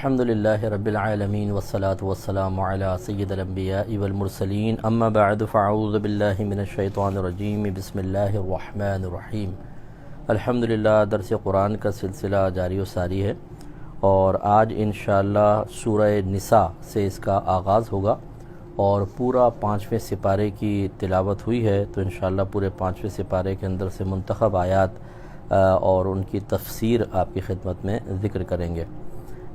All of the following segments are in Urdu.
الحمد للہ رب العالمین والصلاة والسلام علی سید الانبیاء والمرسلین اما بعد فاعوذ باللہ من الشیطان الرجیم بسم اللہ الرحمن الرحیم۔ الحمدللہ درس قرآن کا سلسلہ جاری و ساری ہے اور آج انشاءاللہ سورہ نساء سے اس کا آغاز ہوگا اور پورا 5ویں سپارے کی تلاوت ہوئی ہے، تو انشاءاللہ پورے 5ویں سپارے کے اندر سے منتخب آیات اور ان کی تفسیر آپ کی خدمت میں ذکر کریں گے۔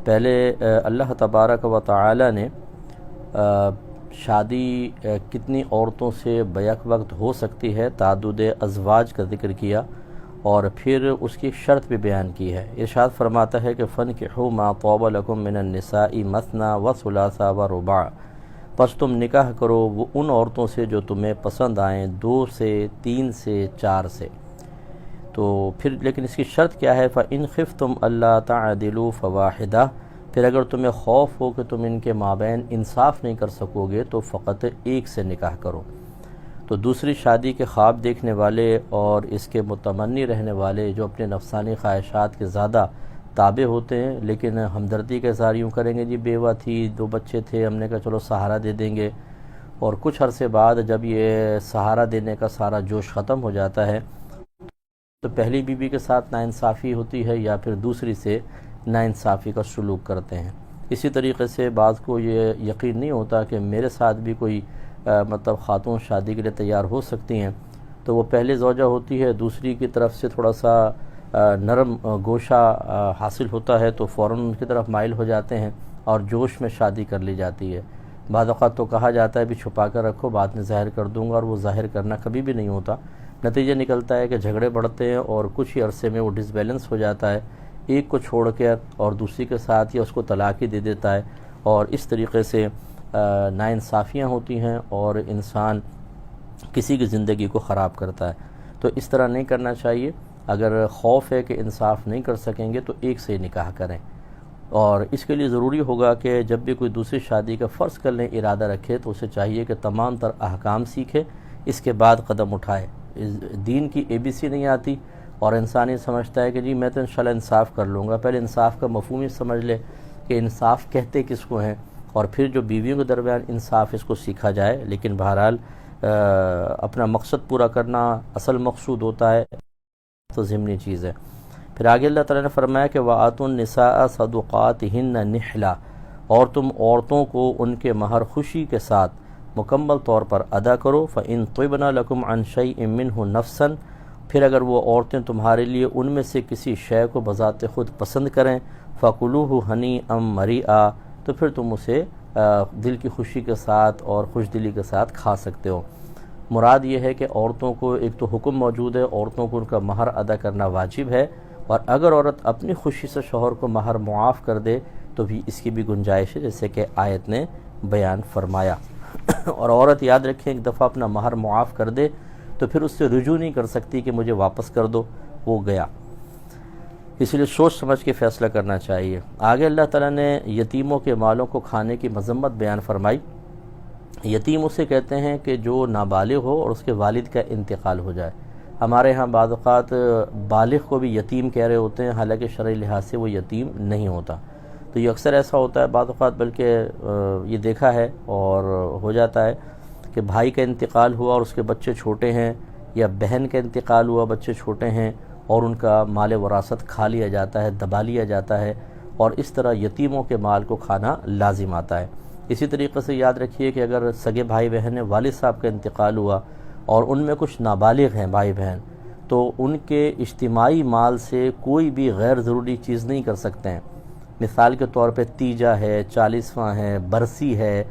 پہلے اللہ تبارک و تعالی نے شادی کتنی عورتوں سے بیک وقت ہو سکتی ہے، تعدد ازواج کا ذکر کیا اور پھر اس کی شرط بھی بیان کی ہے۔ ارشاد فرماتا ہے کہ فَانْكِحُوا مَا طَابَ لَكُم مِّنَ النِّسَاءِ مَثْنَىٰ وَثُلَاثَ وَرُبَاعَ، پس تم نکاح کرو وہ ان عورتوں سے جو تمہیں پسند آئیں، 2 سے 3 سے 4 سے۔ تو پھر لیکن اس کی شرط کیا ہے؟ فَإِنْ خِفْتُمْ أَلَّا تَعْدِلُوا فَوَاحِدَةً، پھر اگر تمہیں خوف ہو کہ تم ان کے مابین انصاف نہیں کر سکو گے تو فقط ایک سے نکاح کرو۔ تو دوسری شادی کے خواب دیکھنے والے اور اس کے متمنی رہنے والے جو اپنے نفسانی خواہشات کے زیادہ تابع ہوتے ہیں، لیکن ہمدردی کا اظہار یوں کریں گے جی بیوہ تھی، 2 بچے تھے، ہم نے کہا چلو سہارا دے دیں گے، اور کچھ عرصے بعد جب یہ سہارا دینے کا سارا جوش ختم ہو جاتا ہے تو پہلی بیوی کے ساتھ ناانصافی ہوتی ہے یا پھر دوسری سے ناانصافی کا سلوک کرتے ہیں۔ اسی طریقے سے بعض کو یہ یقین نہیں ہوتا کہ میرے ساتھ بھی کوئی خاتون شادی کے لیے تیار ہو سکتی ہیں، تو وہ پہلے زوجہ ہوتی ہے، دوسری کی طرف سے تھوڑا سا نرم گوشہ حاصل ہوتا ہے تو فوراً ان کی طرف مائل ہو جاتے ہیں اور جوش میں شادی کر لی جاتی ہے۔ بعض اوقات تو کہا جاتا ہے بھی چھپا کر رکھو، بعد میں ظاہر کر دوں گا، اور وہ ظاہر کرنا کبھی بھی نہیں ہوتا۔ نتیجہ نکلتا ہے کہ جھگڑے بڑھتے ہیں اور کچھ ہی عرصے میں وہ ڈس بیلنس ہو جاتا ہے، ایک کو چھوڑ کے اور دوسری کے ساتھ یا اس کو طلاق ہی دے دیتا ہے، اور اس طریقے سے ناانصافیاں ہوتی ہیں اور انسان کسی کی زندگی کو خراب کرتا ہے۔ تو اس طرح نہیں کرنا چاہیے۔ اگر خوف ہے کہ انصاف نہیں کر سکیں گے تو ایک سے نکاح کریں، اور اس کے لیے ضروری ہوگا کہ جب بھی کوئی دوسری شادی کا فرض کر لیں ارادہ رکھے تو اسے چاہیے کہ تمام تر احکام سیکھے، اس کے بعد قدم اٹھائے۔ دین کی ABC نہیں آتی اور انسان یہ سمجھتا ہے کہ جی میں تو انشاءاللہ انصاف کر لوں گا۔ پہلے انصاف کا مفہوم ہی سمجھ لے کہ انصاف کہتے کس کو ہیں، اور پھر جو بیویوں کے درمیان انصاف اس کو سیکھا جائے۔ لیکن بہرحال اپنا مقصد پورا کرنا اصل مقصود ہوتا ہے تو ضمنی چیز ہے۔ پھر آگے اللہ تعالیٰ نے فرمایا کہ وَآتُوا النِّسَاءَ صَدُقَاتِهِنَّ نِحْلًا، اور تم عورتوں کو ان کے مہر خوشی کے ساتھ مکمل طور پر ادا کرو۔ فَإِن طِبْنَ لَكُمْ عَنْ شَيْءٍ مِّنْهُ نَفْسًا، پھر اگر وہ عورتیں تمہارے لیے ان میں سے کسی شے کو بذات خود پسند کریں، فَكُلُوهُ هَنِيئًا مَرِيئًا، تو پھر تم اسے دل کی خوشی کے ساتھ اور خوش دلی کے ساتھ کھا سکتے ہو۔ مراد یہ ہے کہ عورتوں کو ایک تو حکم موجود ہے، عورتوں کو ان کا مہر ادا کرنا واجب ہے، اور اگر عورت اپنی خوشی سے شوہر کو مہر معاف کر دے تو بھی اس کی بھی گنجائش ہے، جیسے کہ آیت نے بیان فرمایا۔ اور عورت یاد رکھیں ایک دفعہ اپنا مہر معاف کر دے تو پھر اس سے رجوع نہیں کر سکتی کہ مجھے واپس کر دو، وہ گیا۔ اس لیے سوچ سمجھ کے فیصلہ کرنا چاہیے۔ آگے اللہ تعالیٰ نے یتیموں کے مالوں کو کھانے کی مذمت بیان فرمائی۔ یتیم اسے کہتے ہیں کہ جو نابالغ ہو اور اس کے والد کا انتقال ہو جائے۔ ہمارے ہاں بعض اوقات بالغ کو بھی یتیم کہہ رہے ہوتے ہیں، حالانکہ شرعی لحاظ سے وہ یتیم نہیں ہوتا۔ تو یہ اکثر ایسا ہوتا ہے بعض اوقات، بلکہ یہ دیکھا ہے اور ہو جاتا ہے کہ بھائی کا انتقال ہوا اور اس کے بچے چھوٹے ہیں، یا بہن کا انتقال ہوا بچے چھوٹے ہیں، اور ان کا مال وراثت کھا لیا جاتا ہے، دبا لیا جاتا ہے، اور اس طرح یتیموں کے مال کو کھانا لازم آتا ہے۔ اسی طریقے سے یاد رکھیے کہ اگر سگے بھائی بہن والد صاحب کا انتقال ہوا اور ان میں کچھ نابالغ ہیں بھائی بہن، تو ان کے اجتماعی مال سے کوئی بھی غیر ضروری چیز نہیں کر سکتے ہیں۔ مثال کے طور پہ تیجا ہے، 40واں ہے، برسی ہے،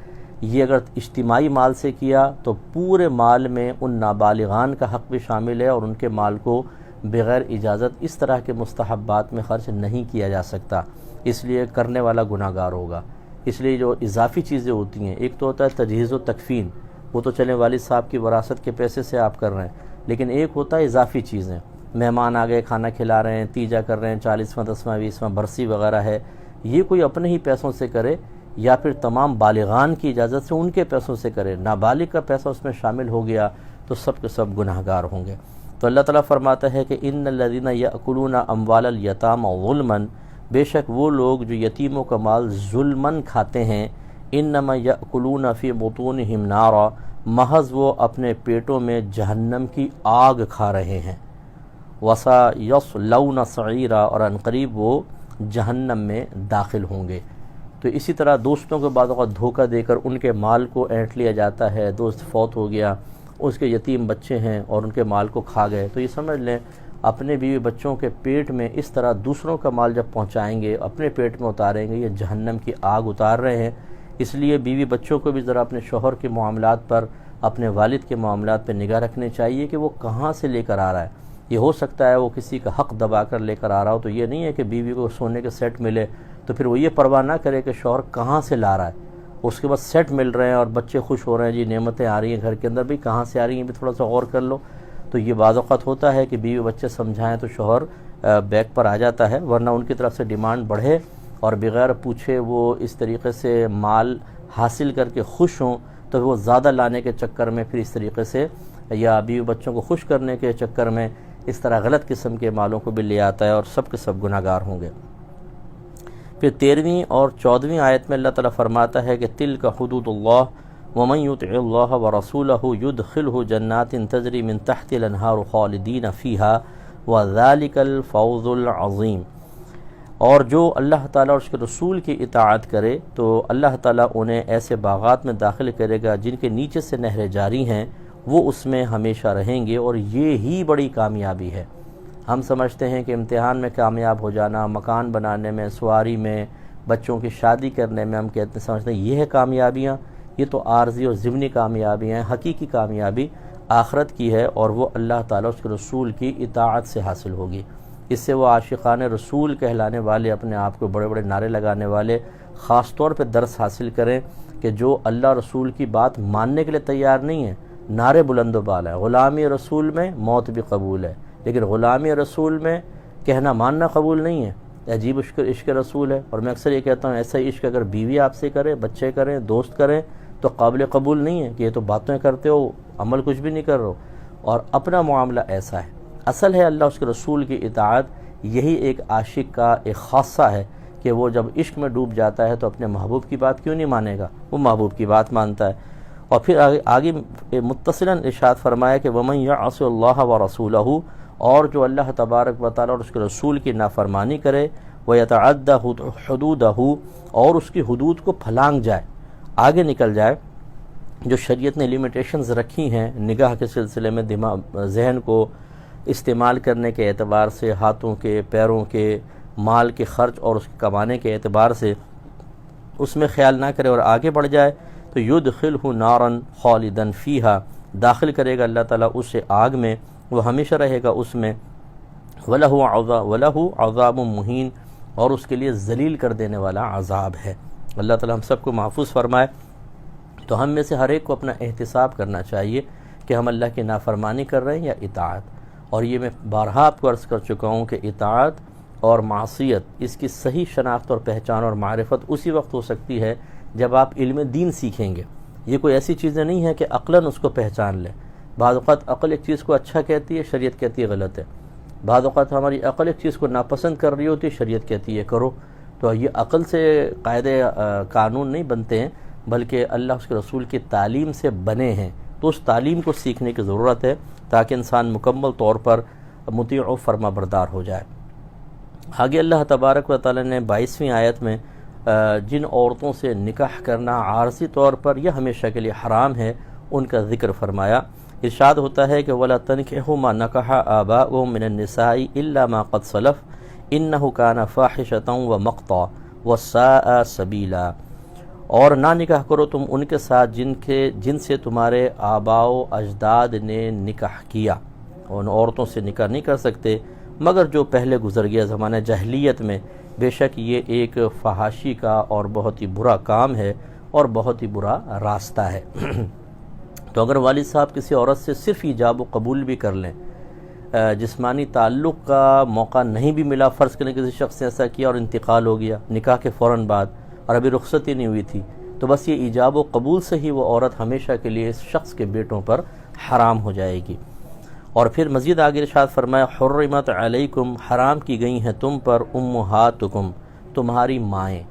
یہ اگر اجتماعی مال سے کیا تو پورے مال میں ان نابالغان کا حق بھی شامل ہے، اور ان کے مال کو بغیر اجازت اس طرح کے مستحبات میں خرچ نہیں کیا جا سکتا، اس لیے کرنے والا گناہ گار ہوگا۔ اس لیے جو اضافی چیزیں ہوتی ہیں، ایک تو ہوتا ہے تجہیز و تکفین، وہ تو چلیں والد صاحب کی وراثت کے پیسے سے آپ کر رہے ہیں، لیکن ایک ہوتا ہے اضافی چیزیں، مہمان آ گئے کھانا کھلا رہے ہیں، تیجا کر رہے ہیں، 40واں 10واں 20واں برسی وغیرہ ہے، یہ کوئی اپنے ہی پیسوں سے کرے یا پھر تمام بالغان کی اجازت سے ان کے پیسوں سے کرے، نابالغ کا پیسہ اس میں شامل ہو گیا تو سب کے سب گناہ گار ہوں گے۔ تو اللہ تعالیٰ فرماتا ہے کہ ان الذین یأکلون اموال الیتامی ظلما، بے شک وہ لوگ جو یتیموں کا مال ظلماً کھاتے ہیں، انما یأکلون فی بطونہم نارا، محض وہ اپنے پیٹوں میں جہنم کی آگ کھا رہے ہیں، وَسَيَصْلَوْنَ سَعِيرًا، اور عنقریب وہ جہنم میں داخل ہوں گے۔ تو اسی طرح دوستوں کو بعض اوقات دھوکہ دے کر ان کے مال کو اینٹ لیا جاتا ہے، دوست فوت ہو گیا، اس کے یتیم بچے ہیں اور ان کے مال کو کھا گئے، تو یہ سمجھ لیں اپنے بیوی بچوں کے پیٹ میں اس طرح دوسروں کا مال جب پہنچائیں گے، اپنے پیٹ میں اتاریں گے، یہ جہنم کی آگ اتار رہے ہیں۔ اس لیے بیوی بچوں کو بھی ذرا اپنے شوہر کے معاملات پر، اپنے والد کے معاملات پہ نگاہ رکھنی چاہیے کہ وہ کہاں سے لے کر آ رہا ہے۔ یہ ہو سکتا ہے وہ کسی کا حق دبا کر لے کر آ رہا ہو، تو یہ نہیں ہے کہ بیوی کو سونے کے سیٹ ملے تو پھر وہ یہ پرواہ نہ کرے کہ شوہر کہاں سے لا رہا ہے، اس کے بعد سیٹ مل رہے ہیں اور بچے خوش ہو رہے ہیں، جی نعمتیں آ رہی ہیں گھر کے اندر، بھی کہاں سے آ رہی ہیں بھی تھوڑا سا غور کر لو۔ تو یہ بعض اوقات ہوتا ہے کہ بیوی بچے سمجھائیں تو شوہر بیک پر آ جاتا ہے، ورنہ ان کی طرف سے ڈیمانڈ بڑھے اور بغیر پوچھے وہ اس طریقے سے مال حاصل کر کے خوش ہوں، تو وہ زیادہ لانے کے چکر میں پھر اس طریقے سے، یا بیوی بچوں کو خوش کرنے کے چکر میں اس طرح غلط قسم کے مالوں کو بھی لے آتا ہے، اور سب کے سب گناہگار ہوں گے۔ پھر 13ویں اور 14ویں آیت میں اللہ تعالیٰ فرماتا ہے کہ تِلْکَ حُدُودُ اللّہ وَمَن يُطِعِ اللّہ وَرَسُولَهُ يُدْخِلْهُ جَنَّاتٍ تَجْرِی مِن تَحْتِهَا الْأَنْہَارُ خَالِدِینَ فِیہَا وَذَلِکَ الْفَوْزُ الْعَظِیمُ، اور جو اللہ تعالیٰ اور اس کے رسول کی اطاعت کرے تو اللہ تعالیٰ انہیں ایسے باغات میں داخل کرے گا جن کے نیچے سے نہریں جاری ہیں، وہ اس میں ہمیشہ رہیں گے، اور یہ ہی بڑی کامیابی ہے۔ ہم سمجھتے ہیں کہ امتحان میں کامیاب ہو جانا، مکان بنانے میں، سواری میں، بچوں کی شادی کرنے میں، ہم سمجھتے ہیں یہ ہے کامیابیاں، یہ تو عارضی اور ضمنی کامیابیاں ہیں۔ حقیقی کامیابی آخرت کی ہے، اور وہ اللہ تعالیٰ اس کے رسول کی اطاعت سے حاصل ہوگی۔ اس سے وہ عاشقان رسول کہلانے والے، اپنے آپ کو بڑے بڑے نعرے لگانے والے خاص طور پہ درس حاصل کریں کہ جو اللہ رسول کی بات ماننے کے لیے تیار نہیں ہے، نعرے بلند و بالا ہے۔ غلامی رسول میں موت بھی قبول ہے، لیکن غلامی رسول میں کہنا ماننا قبول نہیں ہے۔ عجیب عشق رسول ہے، اور میں اکثر یہ کہتا ہوں ایسا عشق اگر بیوی آپ سے کرے، بچے کریں، دوست کریں، تو قابل قبول نہیں ہے کہ یہ تو باتیں کرتے ہو، عمل کچھ بھی نہیں کر رہے ہو، اور اپنا معاملہ ایسا ہے۔ اصل ہے اللہ اس کے رسول کی اطاعت، یہی ایک عاشق کا ایک خاصہ ہے کہ وہ جب عشق میں ڈوب جاتا ہے تو اپنے محبوب کی بات کیوں نہیں مانے گا، وہ محبوب کی بات مانتا ہے۔ اور پھر آگے متصلاً ارشاد فرمایا کہ وَمَن يَعْصِ اللَّهَ وَرَسُولَهُ، اور جو اللہ تبارک و تعالیٰ اور اس کے رسول کی نافرمانی کرے، وَيَتَعَدَّ حُدُودَهُ، اور اس کی حدود کو پھلانگ جائے، آگے نکل جائے، جو شریعت نے لیمیٹیشنز رکھی ہیں نگاہ کے سلسلے میں، ذہن کو استعمال کرنے کے اعتبار سے، ہاتھوں کے، پیروں کے، مال کے خرچ اور اس کے کمانے کے اعتبار سے، اس میں خیال نہ کرے اور آگے بڑھ جائے، تو یدخلہ نارا خالدا فیہا، داخل کرے گا اللہ تعالیٰ اسے آگ میں، وہ ہمیشہ رہے گا اس میں، وَلَهُ عَذَابٌ مُہین، اور اس کے لیے ذلیل کر دینے والا عذاب ہے۔ اللہ تعالیٰ ہم سب کو محفوظ فرمائے۔ تو ہم میں سے ہر ایک کو اپنا احتساب کرنا چاہیے کہ ہم اللہ کی نافرمانی کر رہے ہیں یا اطاعت، اور یہ میں بارہا آپ کو عرض کر چکا ہوں کہ اطاعت اور معصیت، اس کی صحیح شناخت اور پہچان اور معرفت اسی وقت ہو سکتی ہے جب آپ علم دین سیکھیں گے۔ یہ کوئی ایسی چیزیں نہیں ہے کہ عقلاً اس کو پہچان لیں۔ بعض اوقات عقل ایک چیز کو اچھا کہتی ہے، شریعت کہتی ہے غلط ہے۔ بعض اوقات ہماری عقل ایک چیز کو ناپسند کر رہی ہوتی ہے، شریعت کہتی ہے کرو۔ تو یہ عقل سے قاعدے قانون نہیں بنتے ہیں، بلکہ اللہ اس کے رسول کی تعلیم سے بنے ہیں۔ تو اس تعلیم کو سیکھنے کی ضرورت ہے تاکہ انسان مکمل طور پر مطیع و فرما بردار ہو جائے۔ آگے اللہ تبارک و تعالی نے 22ویں آیت میں جن عورتوں سے نکاح کرنا عارضی طور پر یا ہمیشہ کے لیے حرام ہے، ان کا ذکر فرمایا۔ ارشاد ہوتا ہے کہ وَلَا تَنْكِحُوا مَا نَكَحَ آبَاؤُهُم مِّنَ النِّسَاءِ إِلَّا مَا قَدْ سَلَفَ إِنَّهُ كَانَ فَاحِشَةً وَمَقْتًا وَسَاءَ سَبِيلًا، اور نہ نکاح کرو تم ان کے ساتھ جن سے تمہارے آباء و اجداد نے نکاح کیا، ان عورتوں سے نکاح نہیں کر سکتے مگر جو پہلے گزر گیا زمانہ جاہلیت میں، بے شک یہ ایک فحاشی کا اور بہت ہی برا کام ہے اور بہت ہی برا راستہ ہے۔ تو اگر والد صاحب کسی عورت سے صرف ایجاب و قبول بھی کر لیں، جسمانی تعلق کا موقع نہیں بھی ملا، فرض کرنے کسی شخص نے ایسا کیا اور انتقال ہو گیا نکاح کے فوراً بعد اور ابھی رخصت ہی نہیں ہوئی تھی، تو بس یہ ایجاب و قبول سے ہی وہ عورت ہمیشہ کے لیے اس شخص کے بیٹوں پر حرام ہو جائے گی۔ اور پھر مزید آگے ارشاد فرمایا حرمت علیکم، حرام کی گئی ہیں تم پر امہاتکم، تمہاری مائیں،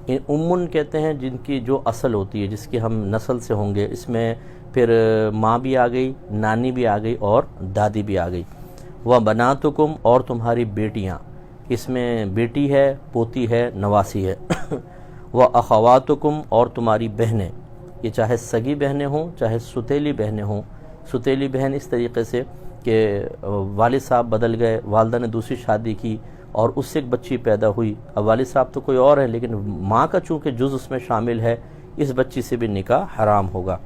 امن کہتے ہیں جن کی جو اصل ہوتی ہے، جس کی ہم نسل سے ہوں گے، اس میں پھر ماں بھی آ گئی، نانی بھی آ گئی اور دادی بھی آ گئی۔ وہ بناتکم، اور تمہاری بیٹیاں، اس میں بیٹی ہے، پوتی ہے، نواسی ہے۔ وہ اخواتکم، اور تمہاری بہنیں، یہ چاہے سگی بہنیں ہوں چاہے ستیلی بہنیں ہوں۔ ستیلی بہن اس طریقے سے کہ والد صاحب بدل گئے، والدہ نے دوسری شادی کی اور اس سے ایک بچی پیدا ہوئی، اب والد صاحب تو کوئی اور ہے لیکن ماں کا چونکہ جز اس میں شامل ہے، اس بچی سے بھی نکاح حرام ہوگا۔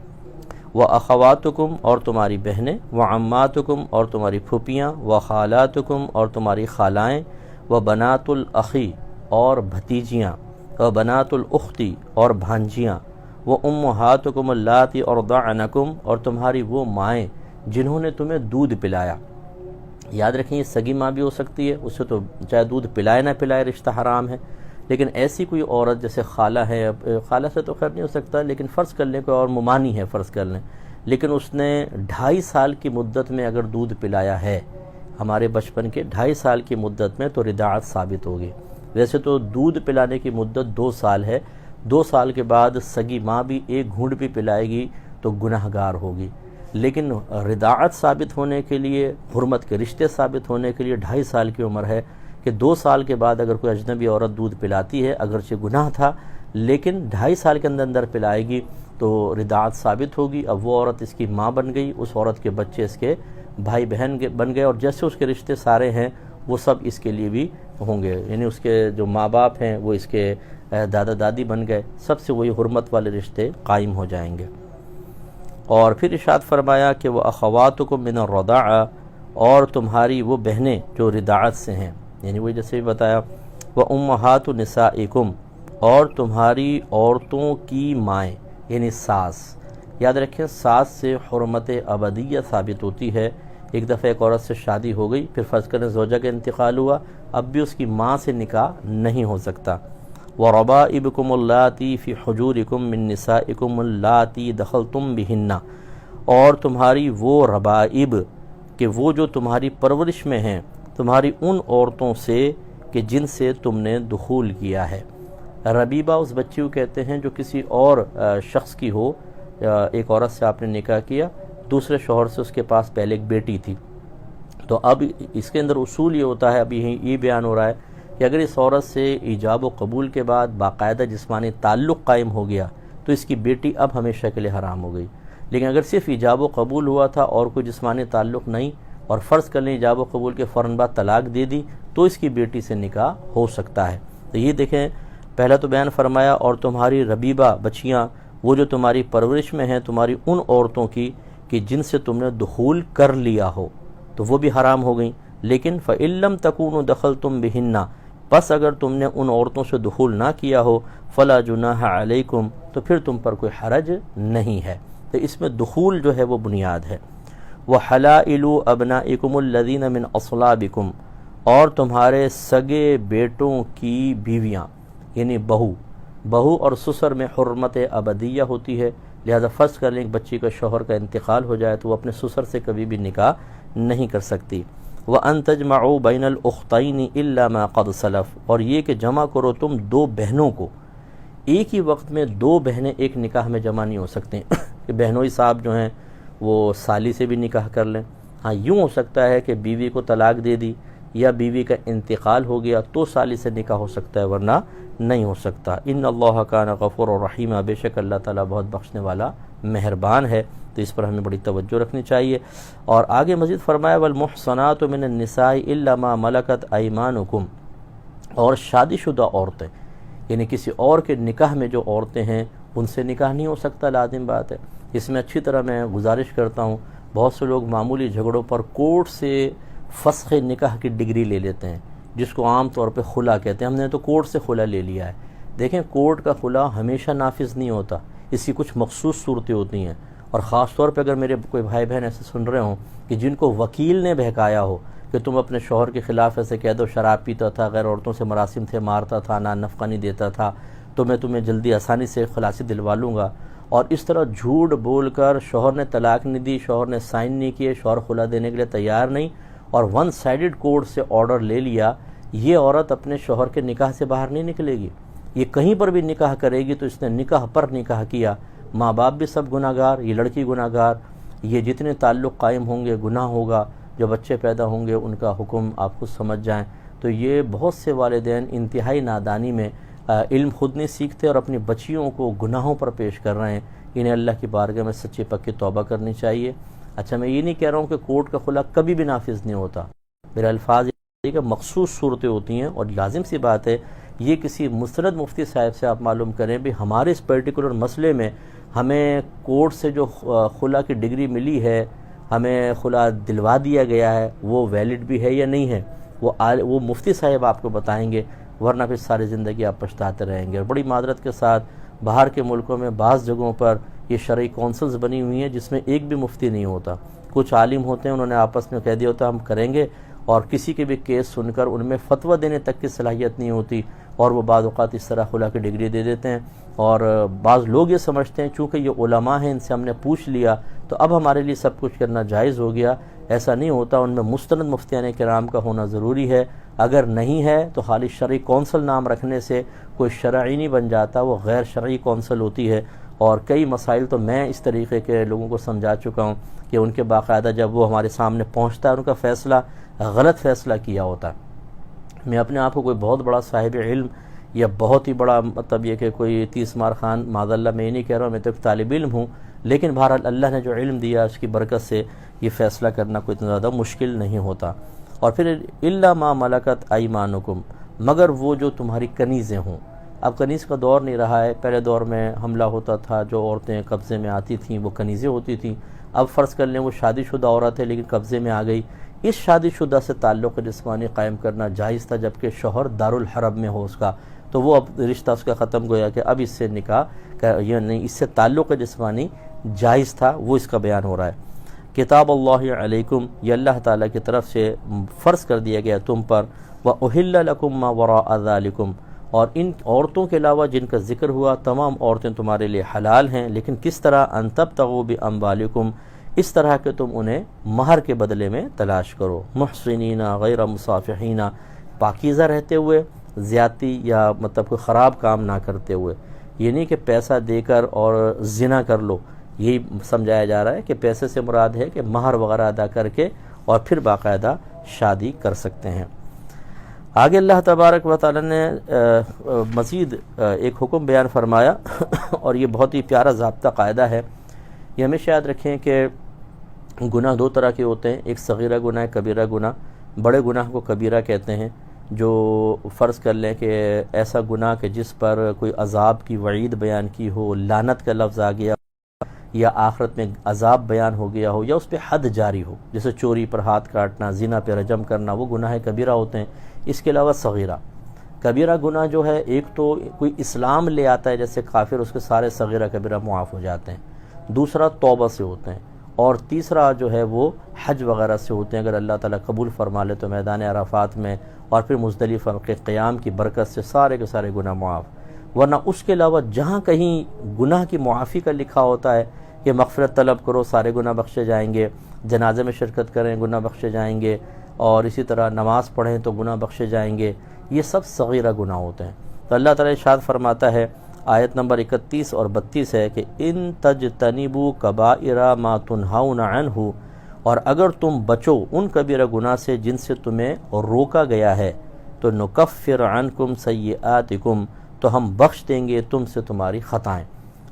وہ اخواتکم، اور تمہاری بہنیں، وہ عماتکم، اور تمہاری پھوپھیاں، وہ خالاتکم، اور تمہاری خالائیں، وہ بنات الاخی، اور بھتیجیاں، وہ بنات الاختی، اور بھانجیاں، وہ امہاتکم اللاتی ارضعنکم، اور تمہاری وہ مائیں جنہوں نے تمہیں دودھ پلایا۔ یاد رکھیں یہ سگی ماں بھی ہو سکتی ہے، اس سے تو چاہے دودھ پلائے نہ پلائے رشتہ حرام ہے، لیکن ایسی کوئی عورت جیسے خالہ ہے، خالہ سے تو خیر نہیں ہو سکتا لیکن فرض کر لیں کوئی اور ممانی ہے، فرض کر لیں، لیکن اس نے 2.5 سال کی مدت میں اگر دودھ پلایا ہے، ہمارے بچپن کے 2.5 سال کی مدت میں، تو رضاعت ثابت ہوگی۔ ویسے تو دودھ پلانے کی مدت 2 سال ہے، 2 سال کے بعد سگی ماں بھی ایک گھونٹ بھی پلائے گی تو گناہ گار ہوگی، لیکن رضاعت ثابت ہونے کے لیے، حرمت کے رشتے ثابت ہونے کے لیے 2.5 سال کی عمر ہے، کہ 2 سال کے بعد اگر کوئی اجنبی عورت دودھ پلاتی ہے، اگرچہ گناہ تھا لیکن 2.5 سال کے اندر پلائے گی تو رضاعت ثابت ہوگی۔ اب وہ عورت اس کی ماں بن گئی، اس عورت کے بچے اس کے بھائی بہن بن گئے، اور جیسے اس کے رشتے سارے ہیں وہ سب اس کے لیے بھی ہوں گے، یعنی اس کے جو ماں باپ ہیں وہ اس کے دادا دادی بن گئے، سب سے وہی حرمت والے رشتے قائم ہو جائیں گے۔ اور پھر ارشاد فرمایا کہ وہ اخواتکم من الرضاعہ، اور تمہاری وہ بہنیں جو رضاعت سے ہیں، یعنی وہی جیسے بھی بتایا، وہ امہات نسائکم، اور تمہاری عورتوں کی مائیں، یعنی ساس۔ یاد رکھیں ساس سے حرمت ابدیہ ثابت ہوتی ہے۔ ایک دفعہ ایک عورت سے شادی ہو گئی، پھر فرض کریں زوجہ کا انتقال ہوا، اب بھی اس کی ماں سے نکاح نہیں ہو سکتا۔ وَرَبَائِبُكُمُ اللَّاتِي فِي حُجُورِكُم مِّن نِّسَائِكُمُ اللَّاتِي دَخَلْتُم بِهِنَّ، اور تمہاری وہ ربائب کہ وہ جو تمہاری پرورش میں ہیں، تمہاری ان عورتوں سے کہ جن سے تم نے دخول کیا ہے۔ ربیبہ اس بچی کو کہتے ہیں جو کسی اور شخص کی ہو، ایک عورت سے آپ نے نکاح کیا، دوسرے شوہر سے اس کے پاس پہلے ایک بیٹی تھی، تو اب اس کے اندر اصول یہ ہوتا ہے، ابھی یہ بیان ہو رہا ہے کہ اگر اس عورت سے ایجاب و قبول کے بعد باقاعدہ جسمانی تعلق قائم ہو گیا تو اس کی بیٹی اب ہمیشہ کے لیے حرام ہو گئی، لیکن اگر صرف ایجاب و قبول ہوا تھا اور کوئی جسمانی تعلق نہیں، اور فرض کر لیں ایجاب و قبول کے فوراً بعد طلاق دے دی، تو اس کی بیٹی سے نکاح ہو سکتا ہے۔ تو یہ دیکھیں پہلا تو بیان فرمایا، اور تمہاری ربیبہ بچیاں وہ جو تمہاری پرورش میں ہیں، تمہاری ان عورتوں کی کہ جن سے تم نے دخول کر لیا ہو، تو وہ بھی حرام ہو گئیں۔ لیکن فَإِن لَّمْ تَكُونُوا دَخَلْتُم بِهِنَّ، پس اگر تم نے ان عورتوں سے دخول نہ کیا ہو، فَلَا جُنَاحَ عَلَيْكُمْ، تو پھر تم پر کوئی حرج نہیں ہے۔ تو اس میں دخول جو ہے وہ بنیاد ہے۔ وَحَلَائِلُ أَبْنَائِكُمُ الَّذِينَ مِنْ أَصْلَابِكُمْ، اور تمہارے سگے بیٹوں کی بیویاں، یعنی بہو اور سسر میں حرمت ابدیہ ہوتی ہے، لہذا فرض کر لیں ایک بچی کا شوہر کا انتقال ہو جائے تو وہ اپنے سسر سے کبھی بھی نکاح نہیں کر سکتی۔ وَأَن تَجْمَعُوا بَيْنَ الْأُخْتَيْنِ إِلَّا مَا قَدْ سَلَفَ، اور یہ کہ جمع کرو تم 2 بہنوں کو، ایک ہی وقت میں 2 بہنیں ایک نکاح میں جمع نہیں ہو سکتے کہ بہنوئی صاحب جو ہیں وہ سالی سے بھی نکاح کر لیں۔ ہاں یوں ہو سکتا ہے کہ بیوی کو طلاق دے دی یا بیوی کا انتقال ہو گیا تو سالی سے نکاح ہو سکتا ہے، ورنہ نہیں ہو سکتا۔ ان اللہ کان غفور الرحیم، بے شک اللہ تعالیٰ بہت بخشنے والا مہربان ہے، تو اس پر ہمیں بڑی توجہ رکھنی چاہیے۔ اور آگے مزید فرمایا والمحصنات من النساء الا ما ملکت ایمانکم، اور شادی شدہ عورتیں، یعنی کسی اور کے نکاح میں جو عورتیں ہیں ان سے نکاح نہیں ہو سکتا، لازم بات ہے۔ اس میں اچھی طرح میں گزارش کرتا ہوں، بہت سے لوگ معمولی جھگڑوں پر کورٹ سے فسخ نکاح کی ڈگری لے لیتے ہیں، جس کو عام طور پہ خلا کہتے ہیں، ہم نے تو کورٹ سے خلا لے لیا ہے۔ دیکھیں کورٹ کا خلا ہمیشہ نافذ نہیں ہوتا، اس کی کچھ مخصوص صورتیں ہوتی ہیں، اور خاص طور پہ اگر میرے کوئی بھائی بہن ایسے سن رہے ہوں کہ جن کو وکیل نے بہکایا ہو کہ تم اپنے شوہر کے خلاف ایسے کہہ دو شراب پیتا تھا، غیر عورتوں سے مراسم تھے، مارتا تھا، نان نفقہ نہیں دیتا تھا، تو میں تمہیں جلدی آسانی سے خلاصی دلوا لوں گا، اور اس طرح جھوٹ بول کر شوہر نے طلاق نہیں دی، شوہر نے سائن نہیں کیے، شوہر خلا دینے کے لیے تیار نہیں، اور ون سائیڈڈ کورٹ سے آرڈر لے لیا، یہ عورت اپنے شوہر کے نکاح سے باہر نہیں نکلے گی. یہ کہیں پر بھی نکاح کرے گی تو اس نے نکاح پر نکاح کیا. ماں باپ بھی سب گناہ گار، یہ لڑکی گناہ گار، یہ جتنے تعلق قائم ہوں گے گناہ ہوگا. جو بچے پیدا ہوں گے ان کا حکم آپ خود سمجھ جائیں. تو یہ بہت سے والدین انتہائی نادانی میں علم خود نہیں سیکھتے اور اپنی بچیوں کو گناہوں پر پیش کر رہے ہیں. انہیں اللہ کی بارگاہ میں سچی پکی توبہ کرنی چاہیے. اچھا، میں یہ نہیں کہہ رہا ہوں کہ کورٹ کا خلا کبھی بھی نافذ نہیں ہوتا. میرے الفاظ یہ کہ مخصوص صورتیں ہوتی ہیں، اور لازم سی بات ہے یہ کسی مستند مفتی صاحب سے آپ معلوم کریں بھی ہمارے اس پرٹیکولر مسئلے میں ہمیں کورٹ سے جو خلا کی ڈگری ملی ہے، ہمیں خلا دلوا دیا گیا ہے، وہ ویلڈ بھی ہے یا نہیں ہے، وہ مفتی صاحب آپ کو بتائیں گے، ورنہ پھر ساری زندگی آپ پچھتاتے رہیں گے. اور بڑی معذرت کے ساتھ باہر کے ملکوں میں بعض جگہوں پر یہ شرعی کونسلز بنی ہوئی ہیں جس میں ایک بھی مفتی نہیں ہوتا. کچھ عالم ہوتے ہیں، انہوں نے آپس میں کہہ دیا ہوتا ہم کریں گے، اور کسی کے بھی کیس سن کر ان میں فتویٰ دینے تک کی صلاحیت نہیں ہوتی، اور وہ بعض اوقات اس طرح خلا کی ڈگری دے دیتے ہیں. اور بعض لوگ یہ سمجھتے ہیں چونکہ یہ علماء ہیں، ان سے ہم نے پوچھ لیا تو اب ہمارے لیے سب کچھ کرنا جائز ہو گیا. ایسا نہیں ہوتا. ان میں مستند مفتیان کرام کا ہونا ضروری ہے. اگر نہیں ہے تو خالی شرعی کونسل نام رکھنے سے کوئی شرعی نہیں بن جاتا، وہ غیر شرعی کونسل ہوتی ہے. اور کئی مسائل تو میں اس طریقے کے لوگوں کو سمجھا چکا ہوں کہ ان کے باقاعدہ جب وہ ہمارے سامنے پہنچتا ہے ان کا فیصلہ غلط فیصلہ کیا ہوتا ہے. میں اپنے آپ کو کوئی بہت بڑا صاحب علم یا بہت ہی بڑا مطلب یہ کہ کوئی 30 مار خان معاذ اللہ میں یہ نہیں کہہ رہا ہوں، میں تو ایک طالب علم ہوں، لیکن بہرحال اللہ نے جو علم دیا اس کی برکت سے یہ فیصلہ کرنا کوئی اتنا زیادہ مشکل نہیں ہوتا. اور پھر الا ما ملکت ایمانکم، مگر وہ جو تمہاری کنیزیں ہوں. اب کنیز کا دور نہیں رہا ہے. پہلے دور میں حملہ ہوتا تھا، جو عورتیں قبضے میں آتی تھیں وہ کنیزیں ہوتی تھیں. اب فرض کر لیں وہ شادی شدہ عورت ہے لیکن قبضے میں آ گئی. اس شادی شدہ سے تعلق جسمانی قائم کرنا جائز تھا جبکہ شوہر دارالحرب میں ہو اس کا، تو وہ اب رشتہ اس کا ختم گویا کہ اب اس سے نکاح یعنی اس سے تعلق جسمانی جائز تھا، وہ اس کا بیان ہو رہا ہے. کتاب اللہ علیکم، یہ اللہ تعالیٰ کی طرف سے فرض کر دیا گیا تم پر. وَأُحِلَّ لَكُم مَّا وَرَاءَ ذَلِكُم، اور ان عورتوں کے علاوہ جن کا ذکر ہوا تمام عورتیں تمہارے لیے حلال ہیں، لیکن کس طرح؟ ان تبتغوا باموالکم، اس طرح کہ تم انہیں مہر کے بدلے میں تلاش کرو. محسنین غیر مصافحین، پاکیزہ رہتے ہوئے، زیادتی یا مطلب کوئی خراب کام نہ کرتے ہوئے. یہ نہیں کہ پیسہ دے کر اور زنا کر لو، یہی سمجھایا جا رہا ہے کہ پیسے سے مراد ہے کہ مہر وغیرہ ادا کر کے اور پھر باقاعدہ شادی کر سکتے ہیں. آگے اللہ تبارک و تعالی نے مزید ایک حکم بیان فرمایا اور یہ بہت ہی پیارا ضابطہ قاعدہ ہے. یہ ہمیشہ یاد رکھیں کہ گناہ دو طرح کے ہوتے ہیں، ایک صغیرہ گناہ، کبیرہ گناہ. بڑے گناہ کو کبیرہ کہتے ہیں، جو فرض کر لیں کہ ایسا گناہ کہ جس پر کوئی عذاب کی وعید بیان کی ہو، لعنت کا لفظ آ گیا، یا آخرت میں عذاب بیان ہو گیا ہو، یا اس پہ حد جاری ہو، جیسے چوری پر ہاتھ کاٹنا، زنا پہ رجم کرنا، وہ گناہ کبیرہ ہوتے ہیں. اس کے علاوہ صغیرہ. کبیرہ گناہ جو ہے ایک تو کوئی اسلام لے آتا ہے جیسے کافر، اس کے سارے صغیرہ کبیرہ معاف ہو جاتے ہیں. دوسرا توبہ سے ہوتے ہیں، اور تیسرا جو ہے وہ حج وغیرہ سے ہوتے ہیں. اگر اللہ تعالیٰ قبول فرما لے تو میدان عرفات میں اور پھر مزدلفہ کے قیام کی برکت سے سارے کے سارے گناہ معاف. ورنہ اس کے علاوہ جہاں کہیں گناہ کی معافی کا لکھا ہوتا ہے کہ مغفرت طلب کرو سارے گناہ بخشے جائیں گے، جنازے میں شرکت کریں گناہ بخشے جائیں گے، اور اسی طرح نماز پڑھیں تو گناہ بخشے جائیں گے، یہ سب صغیرہ گناہ ہوتے ہیں. تو اللہ تعالیٰ ارشاد فرماتا ہے آیت نمبر 31 اور 32 ہے کہ ان تجتنبوا کبائر ما تنہون عنہ، اور اگر تم بچو ان کبیرہ گناہ سے جن سے تمہیں روکا گیا ہے، تو نکفر عنکم سیئاتکم، تو ہم بخش دیں گے تم سے تمہاری خطائیں.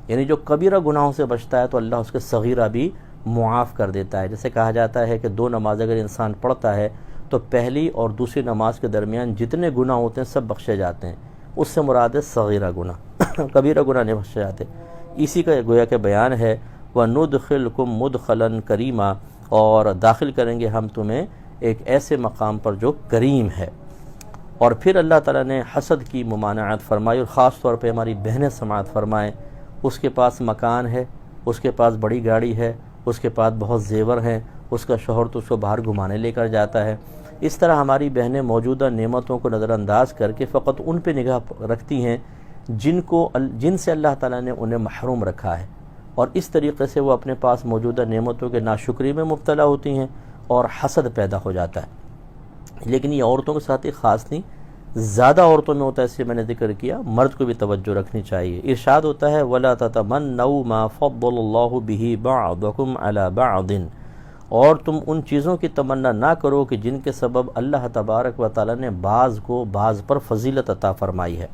یعنی جو کبیرہ گناہوں سے بچتا ہے تو اللہ اس کے صغیرہ بھی معاف کر دیتا ہے. جیسے کہا جاتا ہے کہ 2 نماز اگر انسان پڑھتا ہے تو پہلی اور دوسری نماز کے درمیان جتنے گناہ ہوتے ہیں سب بخشے جاتے ہیں. اس سے مراد ہے صغیرہ گناہ، کبیرہ گناہ نہیں بخشے جاتے. اسی کا گویا کہ بیان ہے وَنُدْخِلْكُمْ مُدْخَلًا كَرِيمًا، اور داخل کریں گے ہم تمہیں ایک ایسے مقام پر جو کریم ہے. اور پھر اللہ تعالیٰ نے حسد کی ممانعت فرمائی، اور خاص طور پہ ہماری بہنیں سماعت فرمائیں. اس کے پاس مکان ہے، اس کے پاس بڑی گاڑی ہے، اس کے پاس بہت زیور ہیں، اس کا شوہر تو اس کو باہر گھمانے لے کر جاتا ہے. اس طرح ہماری بہنیں موجودہ نعمتوں کو نظر انداز کر کے فقط ان پہ نگاہ رکھتی ہیں جن سے اللہ تعالیٰ نے انہیں محروم رکھا ہے، اور اس طریقے سے وہ اپنے پاس موجودہ نعمتوں کے ناشکری میں مبتلا ہوتی ہیں اور حسد پیدا ہو جاتا ہے. لیکن یہ عورتوں کے ساتھ ایک خاص نہیں، زیادہ عورتوں میں ہوتا ہے، اس لیے میں نے ذکر کیا، مرد کو بھی توجہ رکھنی چاہیے۔ ارشاد ہوتا ہے وَلَا تَتَمَنَّوْا مَا فَضَّلَ اللَّهُ بِهِ بَعْضَكُمْ عَلَى بَعْضٍ، اور تم ان چیزوں کی تمنا نہ کرو کہ جن کے سبب اللہ تبارک و تعالیٰ نے بعض کو بعض پر فضیلت عطا فرمائی ہے۔